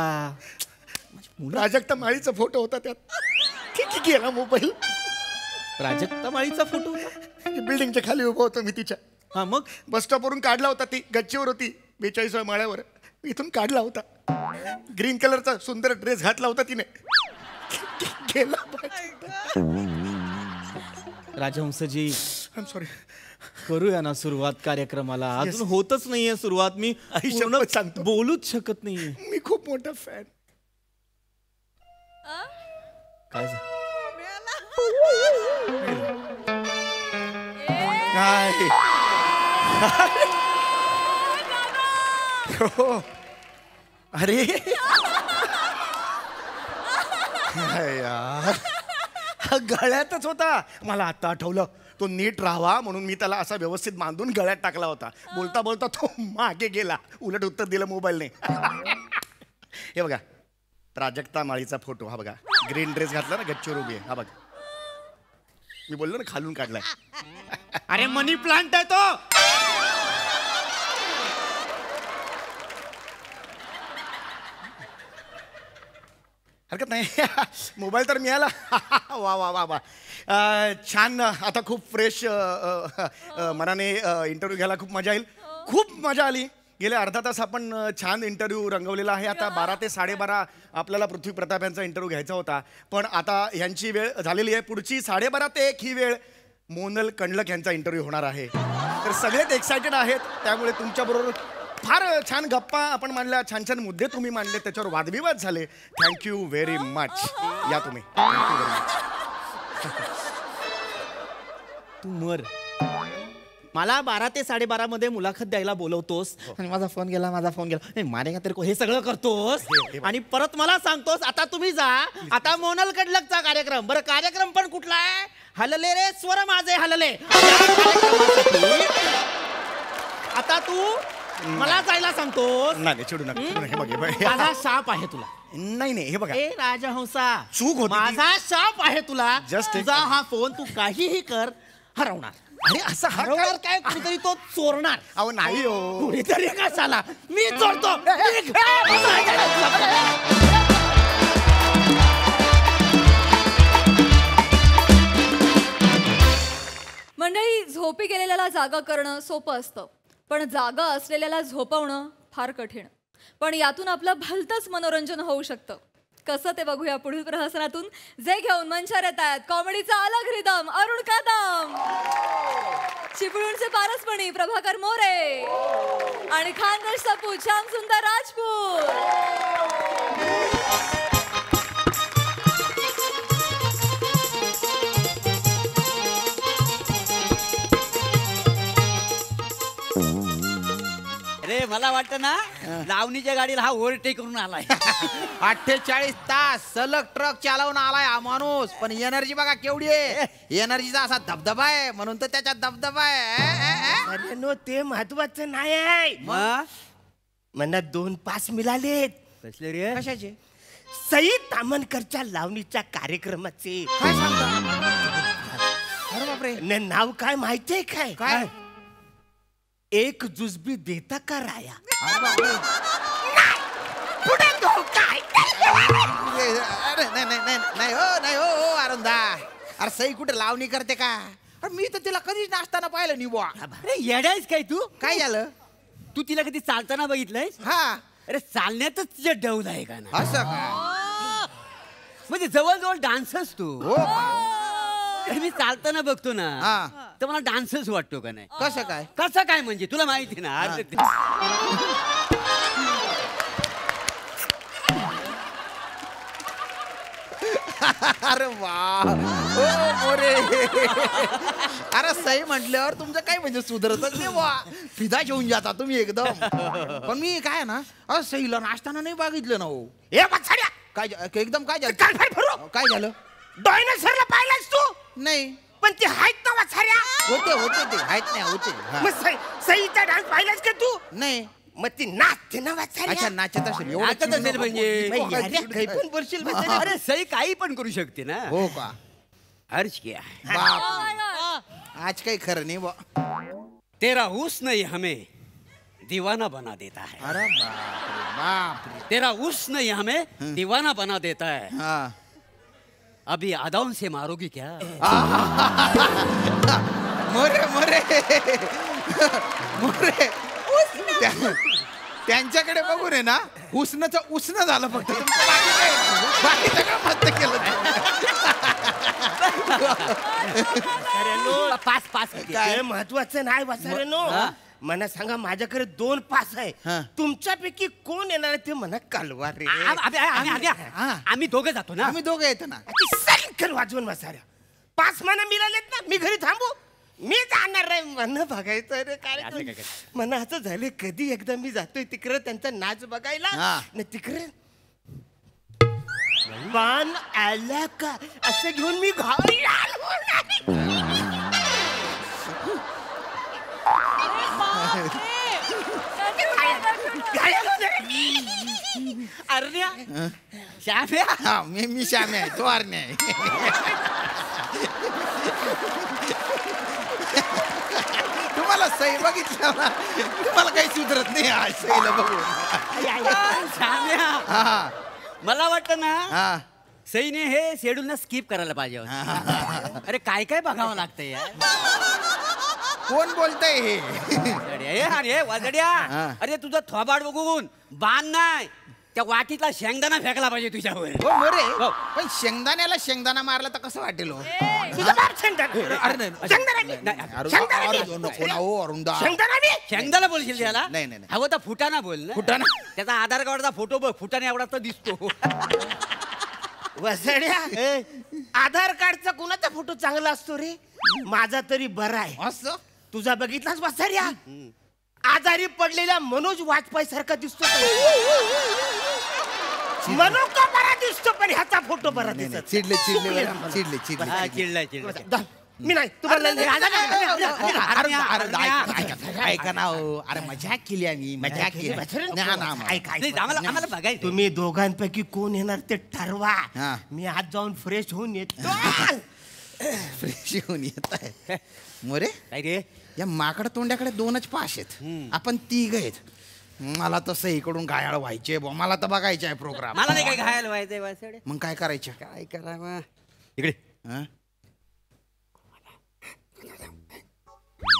प्राजक्ता माळीचा फोटो होता त्यात. ठीक गेला मोबाईल. प्राजक्ता माळीचा फोटो होता? बिल्डिंगच्या खाली उभा होतो मी तिच्या. हा मग बस स्टॉपवरून काढला होता. ती गच्चीवर होती 42व्या माळ्यावर. इथून काढला होता. ग्रीन कलरचा सुंदर ड्रेस घातला होता तिने. गेला राजहंसजी, आय एम सॉरी. करूया ना सुरुवात कार्यक्रमाला. अजून होतच नाहीये सुरुवात. मी पूर्ण सांगतो, बोलूच शकत नाहीये. मी खूप मोठा फॅन. काय झालं? काय अरे यार, गळ्यातच होता. मला आता आठवलं, तो नीट राहावा म्हणून मी त्याला असा व्यवस्थित बांधून गळ्यात टाकला होता. बोलता बोलता तो मागे गेला. उलट उत्तर दिलं मोबाईलने. हे बघा, प्राजक्ता माळीचा फोटो. हा बघा, ग्रीन ड्रेस घातला ना, गच्चीवर उभी आहे. हा बघा, मी बोललो ना खालून काढलाय. अरे मनी प्लांट आहे तो. हरकत नाही. मोबाईल तर मिळाला. वा वा वा वा. छान. आता खूप फ्रेश मनाने इंटरव्ह्यू घ्यायला खूप मजा येईल. खूप मजा आली. गेले अर्धा तास आपण छान इंटरव्ह्यू रंगवलेला आहे. आता 12 ते 12:30 आपल्याला पृथ्वी प्रताप यांचा इंटरव्ह्यू घ्यायचा होता, पण आता ह्यांची वेळ झालेली आहे. पुढची 12:30 ते 1 ही वेळ मोनल कंडलक यांचा इंटरव्ह्यू होणार आहे. तर सगळेच एक्सायटेड आहेत. त्यामुळे तुमच्याबरोबर फार छान गप्पा आपण मांडल्या, छान छान मुद्दे तुम्ही मांडले, त्याच्यावर वादविवाद झाले. Thank you very much. या तुम्ही. Thank you very much. तू मर. मला 12 ते 12:30 मध्ये मुलाखत द्यायला बोलवतोस आणि माझा फोन गेला, माझा फोन गेला, नाही मारे का तेरे को, हे सगळं करतोस आणि परत मला सांगतोस आता तुम्ही जा, आता मोनल कडलकचा कार्यक्रम. बरं, कार्यक्रम पण कुठला आहे? हलले रे स्वर माझे हलले. आता तू मला जायला सांगतोस? नाही, चिडू नका. हे बघ, माझा शाप आहे तुला. नाही नाही, हे बघा, ए राजहंसा, चूक होती. माझा शाप आहे तुला. Just तुझा हा फोन तू काहीही कर, हरवणार. अरे असं हरवणार काय? कुणीतरी तो चोरणार. अहो नाही हो. कुणीतरी कशाला? मी चोरतो. मंडळी, झोपी गेलेल्याला जागा करणं सोपं असतं, पण जागा असलेल्याला झोपवणं फार कठीण. पण यातून आपलं भलतंच मनोरंजन होऊ शकतं. कसं ते बघूया पुढील प्रहसनातून, जे घेऊन मंचावर येत आहेत कॉमेडीचा अलग रिदम अरुण कदम, चिपळूणचे पारसपणी प्रभाकर मोरे आणि खानदेश सपूत श्याम सुंदर राजपूत. अरे मला वाटतं ना, लावणीच्या गाडीला हा ओव्हरटेक करून आलाय. 48 तास सलग ट्रक चालवून आलाय हा माणूस. पण एनर्जी बघा केवढी आहे. एनर्जीचा असा धबधबा आहे, म्हणून तर त्याच्यात धबधबा आहे. अरे नो, ते महत्वाचं नाही आहे. मग मला 2 पास मिळालेत. कसले रे? कशाचे? सई तामणकरच्या लावणीच्या कार्यक्रमाचे. काय सांगता? अरे बापरे. नाव काय माहितीये काय? काय? एक जुजबी देता का राया. अरे बापरे. पुढे तो काय? अरे नाही नाही नाही नाही हो, नाही हो अरुंदा. अरे सई कुठे लावणी करते का? अरे मी तर तिला कधीच नाचताना पाहिलं नाही बुवा. अरे येडायस काय तू? काय झालं? तू तिला कधी चालताना बघितलंय? हा. अरे चालण्यातच तुझ्या डौल आहे का ना? असं काय? म्हणजे जवळजवळ डान्सच तू. हो का? अरे मी चालताना बघतो ना हा. तर मला डान्सच वाटतो का नाही? कसं काय? कसं काय म्हणजे तुला माहिती ना? अरे वा ओ मोरे. अरे सई म्हटल्यावर तुमचं काय म्हणजे सुधरतच नाही वा. फिदा घेऊन जाता तुम्ही एकदम. पण मी काय ना सईला नाचताना नाही बघितलं ना हो. ए बछड्या, काय एकदम काय झालं? काय फिरू काय झालं? डायनासोरला पाहिलास तू? नाही. पण ते आहेत ना वाचाऱ्या. होते ते आहेत नाही होते. हा. मग सईचा डान्स पाहिलास का तू? नाही. मग ती नाचते ना वाचाऱ्या. अच्छा नाचत असेल. नाचत असेल म्हणजे. काही पण बोलशील बछड्या. अरे सई काही पण करू शकते ना. हो का? अर्ज किया है. बाप. आज काही खरं नाही बा. तेरा हुस्न ही हमें दीवाना बना देता है. अरे बाप रे. तेरा हुस्न ही हमें दीवाना बना देता है. हाँ. अभी अदाओं से मारोगी क्या? मोरे मोरे मोरे. त्यांच्याकडे बघून आहे ना हुस्नचं उष्ण झालं फक्त. बाकी सगळं मस्त केलं. पास पास काय महत्वाचं नाही वाचाऱ्यानो. मला सांगा माझ्याकडे 2 पास आहे. तुमच्यापैकी कोण येणार आहे ते म्हणा कालवा रे. आम्ही दोघे जातो ना. आम्ही दोघे येतो ना. सलकर वाजवून बसाऱ्या. 5 महिना मिळालेत ना. मी घरी थांबू. मी जाणार रे. मन बघायचं रे. काय मन असं झालं कधी एकदा मी जातोय तिकडे त्यांचा नाच बघायला ना. तिकडे बाण आला का असं घेऊन मी घाई अरण्या श्याम्या. हा मी श्याम्या आहे. तो अरण्या आहे. तुम्हाला सई बघितलं ना तुम्हाला काही सुधरत नाही. आज सईला बघून. श्याम्या मला वाटतं ना हा. सईने हे शेड्यूल ना स्किप करायला पाहिजे होतं. अरे काय काय बघावं लागतं यार. कोण बोलतय हे? अरे वाजड्या. अरे तुझं थोबाड बघून बाण नाही त्या वाटीतला शेंगदाणा फेकला पाहिजे तुझ्यावर. हो मोरे. पण शेंगदाण्याला शेंगदाणा मारला तर कसं वाटेल हो? तुझा बाप शेंगदाणा. अरे नाही. नको ना हो अरुंदा. शेंगदाणा बोलशील त्याला? नाही नाही. हवं तर फुटाणा बोल ना. फुटाणा. त्याचा आधार कार्डचा फोटो बघ. फुटाणा एवढा तर दिसतो. वसड्या आधार कार्डचा कुणाचा फोटो चांगला असतो रे? माझा तरी बरा आहे. असं तुझा बघितलास वसड्या? आजारी पडलेला मनोज वाजपेयी सारखा दिसतो. मनोज का बरा दिसतो पण ह्याचा फोटो बरा दिसत. चिडले. मी नाही तुम्हाला ऐका ना हो. अरे मजाक केली आम्ही. मजाक केली. आम्हाला बघायचं. तुम्ही दोघांपैकी कोण येणार ते ठरवा. मी आज जाऊन फ्रेश होऊन येतो. फ्रेश होऊन येत आहे. मोरे काय रे या माकड तोंड्याकडे 2च पास आहेत. आपण 3 आहेत. मला तसं इकडून घायाळ व्हायचे. मला तर बघायचे आहे प्रोग्राम. मला नाही काय घायल व्हायचंय. मग काय करायचं? काय करा इकडे.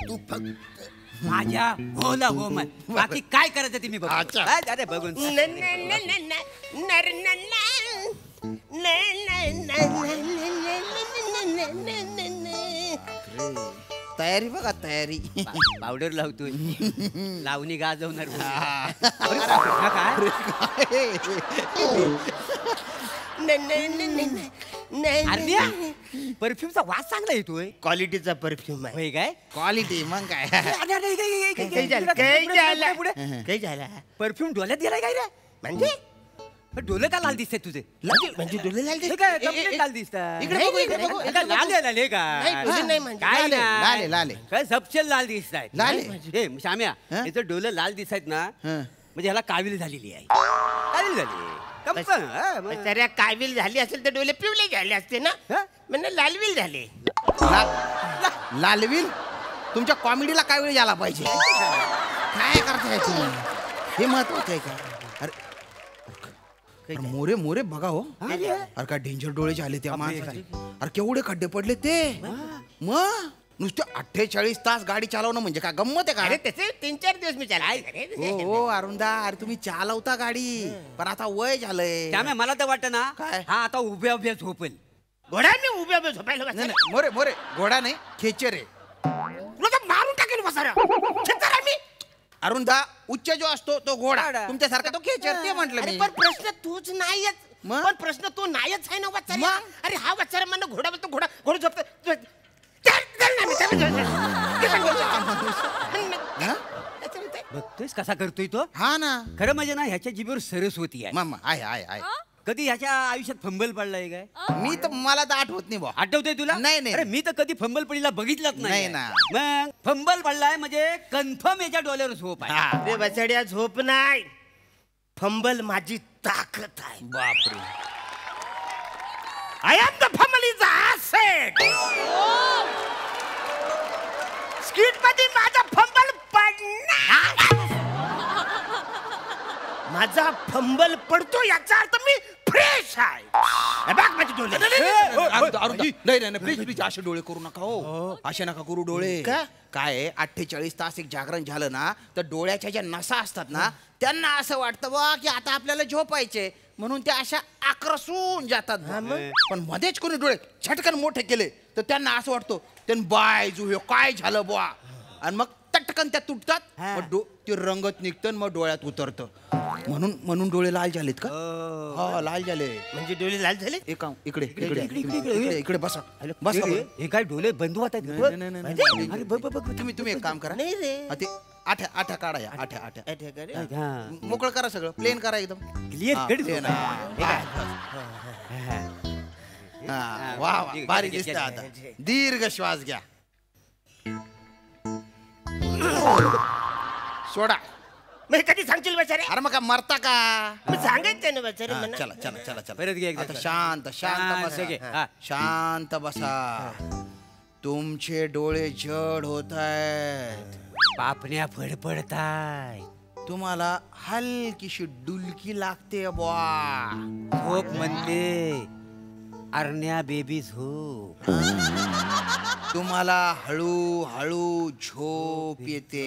तू फक्त माझ्या होला हो मन. बाकी काय करायचं ते मी बघतो. अरे बघून तयारी बघा तयारी. पावडर लावतोय. लावणी गाजवणार. परफ्यूमचा वास चांगला येतोय. क्वालिटीचा परफ्यूम आहे. होय काय? क्वालिटी मग काय? काही झाला परफ्यूम डोल्यात गेलाय काय रे? म्हणजे डोले का लाल दिसतात तुझे? म्हणजे डोले लाल हे काय complete लाल दिसतात. इकडे बघू, इकडे बघू. हे काय लाल आहे, लाल आहे का? नाही म्हणजे काय लाल आहे, नाही. लाल आहे. काय सबशेल लाल दिसत आहेत. लाल आहे. हे श्याम्या याचं डोले लाल दिसत आहेत ना म्हणजे ह्याला काविल झालेली आहे. काविल झाली. तर काविल झाली असेल तर डोले पिवले झाले असते ना. म्हणजे लालविल झाले. लालविल तुमच्या कॉमेडीला काय वेळ झाला पाहिजे. काय करताय तुम्ही? हे महत्वाचं आहे का? अरे मोरे मोरे बघा हो. अरे काय डेंजर डोळे झाले त्या माणसाचे. अरे केवढे खड्डे पडले ते. मग नुसते 48 तास गाडी चालवणं म्हणजे काय गंमत आहे अरे का? त्याचे 3-4 दिवस मी चालाय. हो अरुणदा, अरे तुम्ही चालवता गाडी पण आता वय झालंय. त्यामुळे मला तर वाटतं ना काय? हा आता उभ्या उभ्या झोपेल. घोडा मी उभ्या उभ्या झोपायला नाही बसला. नाही, मोरे मोरे घोडा नाही खेचर आहे. तुला तर मारून टाकेल बसारा. खेचर आहे मी. अरुणदा उच्च जो असतो तो घोडा, घोडा. तुमच्यासारखा तो खेचर, ते म्हटलं अरे मी. पण प्रश्न तूच नाहीच. मग? पण प्रश्न तू नाहीच आहे ना वाचारा. मग? अरे हा वाचारा म्हणणं घोडा बोलतो, घोडा घोडा झोपतो. चल, चल ना, मी चल, चल, चल. ते पण बोलतो. हा? बघतोयस कसा करतोय तो. हा ना खरं म्हणजे ना ह्याच्या जीभेवर सरस्वती आहे. मामा आहे आहे आहे. कधी ह्याच्या आयुष्यात फंबल पडलाय काय? मी तर मला तर आठवत नाही बा. आठवतंय तुला? नाही, नाही. अरे मी तर कधी फंबल पडीला बघितलंच नाही नाही ना. मग फंबल पडलाय म्हणजे कन्फर्म याच्या डोल्यावर झोप आहे. हा. अरे बसाड्या झोप नाही, फंबल माझी ताकद आहे. बापरे. I am the fumble is asset. Skit मध्ये माझा फंबल पडणार. माझा फंबल पडतो याचा अर्थ मी फ्रेश आहे. हे बघ माझे डोळे. नाही प्लीज प्लीज असे डोळे करू नका हो. असे नका करू डोळे. का? काय आहे, 48 तास एक जागरण झालं ना तर डोळ्याच्या ज्या नसा असतात ना त्यांना असं वाटतं बा की आता आपल्याला झोपायचे, म्हणून त्या अशा आक्रसून जातात बा. पण मध्येच कोणी डोळे झटकन मोठे केले तर त्यांना असं वाटतं त्यांनी बाय जो काय झालं बुवा, आणि मग तटकन त्या तुटतात. मग ते रंगत निघतं मग डोळ्यात उतरतं. म्हणून डोळे लाल झालेत का? हा लाल झाले. म्हणजे डोळे लाल झाले. इकडे इकडे बसा बसा. हे काय डोले बंधू आहेत? अरे तुम्ही एक काम करा. नाही रे. हा, ते आठ्या काढा या आठ्या मोकळं करा, सगळं प्लेन करा एकदम. क्लिअर हा, कट plain आहे. हा, वा वा, भारी दिसतं. आता दीर्घ श्वास घ्या, सोडा. मग कधी सांगशील बचारे? अरे मग का मरता का? मग सांगायचं ना बचारे हा, म्हणा. चला चला चला चला. परत घे एकदा. आता शांत शांत बसा. हा. शांत बसा. तुमचे डोळे जड होत आहेत. पापण्या फडफडताय. तुम्हाला हलकीशी डुलकी लागते बुवा. झोप म्हणते अरण्या बेबी झोप. तुम्हाला हळू हळू झोप येते.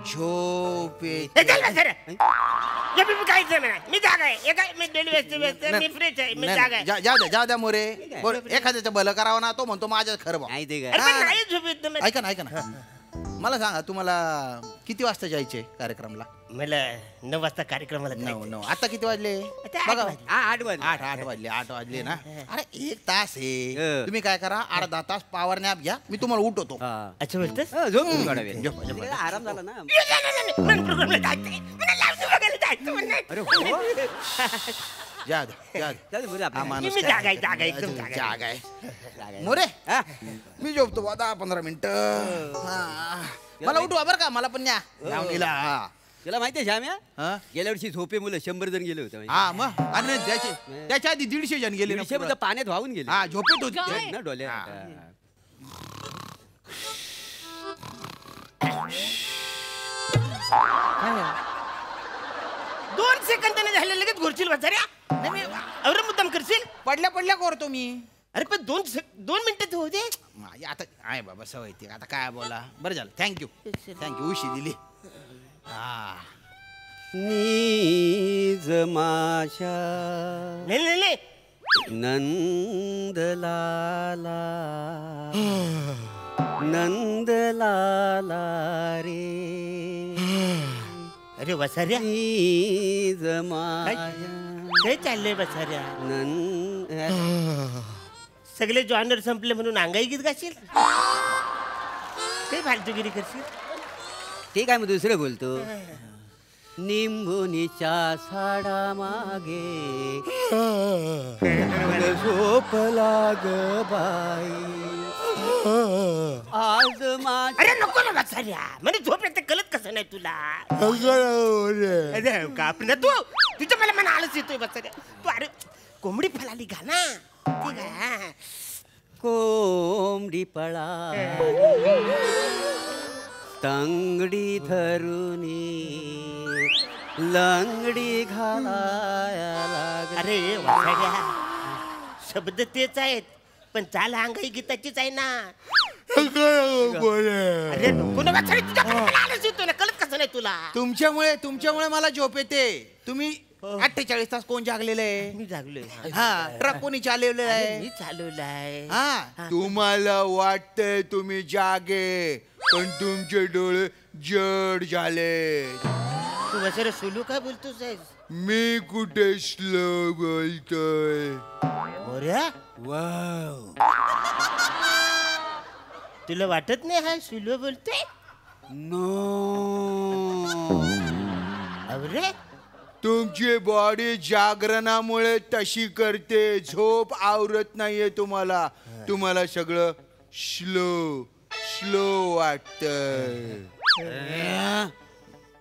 झोप हे येते. चल बचारे. हे मी काहीच नाही. मी जागा आहे. हे काय मी डेली व्यस्त मी फ्रेश आहे. मी जागा आहे. जाऊ द्या मोरे. एखाद्याचं भलं करावं ना, तो म्हणतो माझं खरं बा. नाही ते अरे पण नाही झोप येत ना मला. ऐका ना मला सांगा, तुम्हाला किती वाजता जायचे कार्यक्रमला? मला 9 वाजता कार्यक्रमाला 9 आता किती वाजले? आता 8 बघा. वाजले. 8 वाजले ना. अरे 1 तास आहे. हं. तुम्ही काय करा, अर्धा तास पॉवर नॅप घ्या, मी तुम्हाला उठवतो. अच्छा बोलतोस? झोप थोडा वेळ. झोपा, झोपा. तिकडे आराम झाला ना. मला प्रोग्रामला जायचंय. मला लावणी बघायला जायचं म्हणणं. अरे हो. जा दे. जाऊ दे बरं आपलं. हा माणूस मी काय? जागा आहे, जागा आहे, एकदम जागा जागा आहे. मोरे मी झोपतो 10-15 मिनिटं. मला उठवा बरं का, मला पण न्या लावणीला. हा. तुला माहितीये श्याम्या, हा? गेल्या वर्षी झोपे मुलं 100 जण गेले होते. हा मग आणि त्याच्या आधी 150 जण गेले ना 150 पुढं. पाण्यात वाहून गेले. हा झोपेत होते काय? ना डोल्या. हा. दोन सेकंदाने झाले लगेच घोरशील बचाऱ्या. नाही मी अरे मुद्दाम करशील. पडल्या करतो मी. अरे पण 2 मिनिटं होऊ दे. आता आहे बाबा सवय ती. आता काय बोला. बरं झालं, थँक्यू उशी दिली. हा नीज माशा नाही नाही नाही. नंदलाला नंदलाला रे. अरे बसाऱ्या नीज माशा काय चाललंय बसाऱ्या? नंद सगळे जॉनर संपले म्हणून अंगाई गीत गाशील? काही फालतूगिरी करशील? ते काय मग दुसरं बोलतो. निंबुनीच्या साडा मागे झोपला ग बाई आज माझ्या. अरे नको ना बसाऱ्या, म्हणजे झोप येते कळत कसं नाही तुला? अरे कापना तू तुझं मला मना आळस येतोय बसाऱ्या. तू अरे कोंबडी फलाली गा ना. ठीक आहे. कोंबडी पळा तंगडी धरुनी लंगडी घालाया लाग. अरे वासाड्या, शब्द तेच आहेत पण चाल अंगाई गीताचीच आहे ना. अरे नको ना वाचाडी, तुझ्याकडे आलंच येतो ना, कळत कसं नाही तुला? तुमच्यामुळे मला झोप येते. तुम्ही 48 तास कोण जागलेलं आहे? मी जागलोय. हा, ट्रक कोणी चालवलेलं अरे, आहे? मी चालवलाय. हा, तुम्हाला वाटतंय तुम्ही जागे, पण तुमचे डोळे जड झाले. तू वसरे सोलू काय बोलतोस आहेस? मी कुठे स्लो बोलतोय? मोऱ्या, तुला वाटत नाही हा सुलो बोलतोय? नो. अरे तुमची बॉडी जागरणामुळे तशी करते. झोप आवरत नाहीये तुम्हाला. तुम्हाला सगळं स्लो स्लो वाटतंय.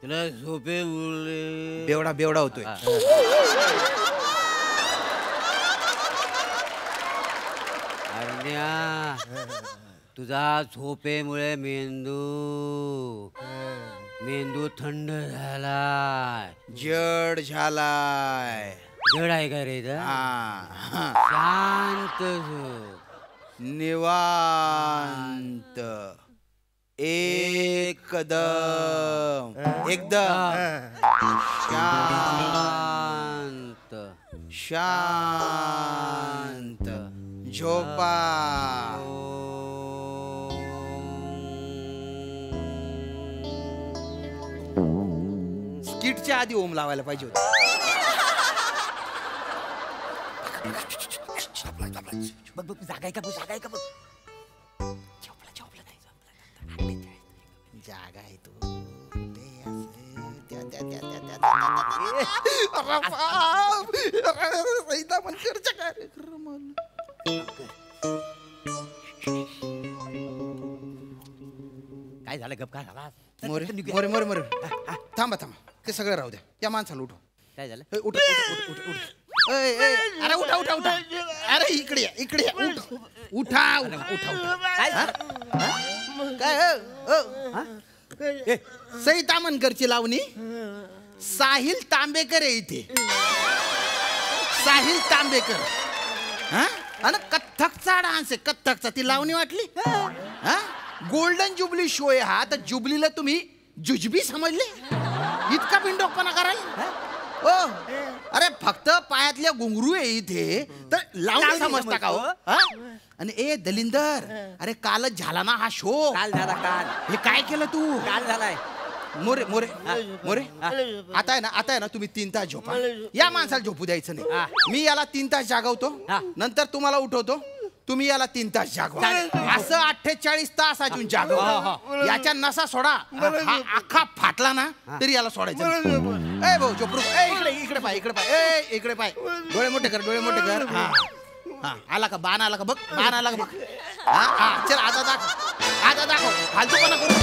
तुला झोपे उरले. बेवडा होतोय. अरण्या, तुझा झोपेमुळे मेंदू थंड झालाय, जड झालाय. जड आहे का रे? हा, शांत झोप, निवांत, एकदम शांत झोपा. स्किटच्या आधी ओम लावायला पाहिजे होतं. बघ जागा आहे का बघ, जागा आहे का बघ. जागा आहे तू. काय झालं? गप काय झाला? मोरे थांबा ते सगळं राहू द्या. या माणसाला उठव. काय झालं? उठ. अरे उठा. अरे इकडे या. उठा. काय सई तामणकरची लावणी. साहिल तांबेकर आहे इथे. साहिल तांबेकर. हा, आणि कथ्थकचा डान्स आहे. कथ्थकचा. ती लावणी वाटली. हा, गोल्डन जुबली शो आहे हा. तर जुबलीला तुम्ही जुजबी समजले? इतका बिंडोकपणा कराल? ओ, अरे फक्त पायातल्या घुंगरू आहे इथे, तर लावणी समजता का हो? आणि ए दलिंदर, अरे कालच झाला ना हा शो. काल झाला काल. हे काय केलं तू? काल झालाय. मोरे आता आहे ना तुम्ही 3 तास झोपा. या माणसाला झोपू द्यायचं नाही. मी याला 3 तास जागवतो, नंतर तुम्हाला उठवतो. तुम्ही याला 3 तास जागवा. असं 48 तास अजून जागवा. याच्या नसा सोडा. हा अख्खा फाटला ना तरी याला सोडायचं. ए भाऊ झोपरू. इकडे पाय. डोळे मोठे कर. हा, आला का? बाण आला का बघ. हा, चल आता दाखव. फालतूपणा करू.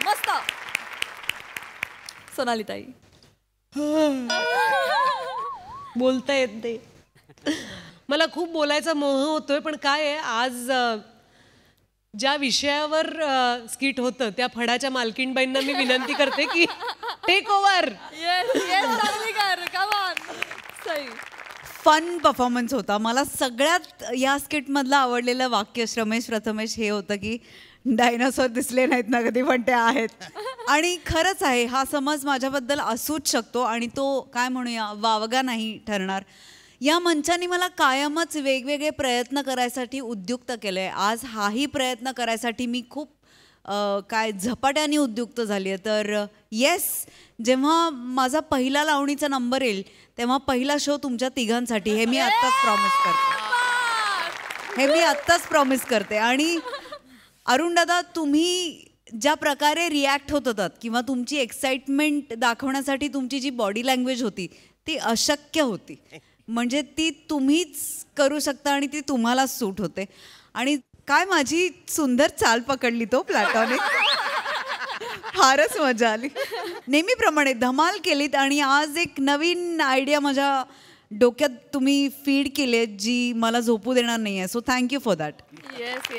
मस्त. सोनाली ताई बोलता येत नाही. मला खूप बोलायचा मोह होतोय, पण काय आहे आज ज्या विषयावर स्किट होतं त्या फडाच्या मालकीणबाईंना मी विनंती करते की टेक ओव्हर. फन परफॉर्मन्स होता. मला सगळ्यात या स्किटमधलं आवडलेलं वाक्य रमेश प्रथमेश हे होतं की डायनासोर दिसले नाहीत ना कधी, पण ते आहेत. आणि खरंच आहे, हा समज माझ्याबद्दल असूच शकतो आणि तो काय म्हणूया वावगा नाही ठरणार. या मंचाने मला कायमच वेगवेगळे प्रयत्न करायसाठी उद्युक्त केलं आहे. आज हाही प्रयत्न करायसाठी मी खूप काय झपाट्याने उद्युक्त झाली आहे. तर येस, जेव्हा माझा पहिला लावणीचा नंबर येईल तेव्हा पहिला शो तुमच्या तिघांसाठी, हे मी आत्ताच प्रॉमिस करते. आणि अरुण दादा, तुम्ही ज्या प्रकारे रिॲक्ट होत होतात किंवा तुमची एक्साइटमेंट दाखवण्यासाठी तुमची जी बॉडी लँग्वेज होती ती अशक्य होती. म्हणजे ती तुम्हीच करू शकता आणि ती तुम्हालाच सूट होते. आणि काय माझी सुंदर चाल पकडली तो प्लॅटॉने. फारच मजा आली. नेहमीप्रमाणे धमाल केलीत आणि आज एक नवीन आयडिया माझ्या डोक्यात तुम्ही फीड केली जी मला झोपू देणार नाही आहे. So thank you for that. Yes.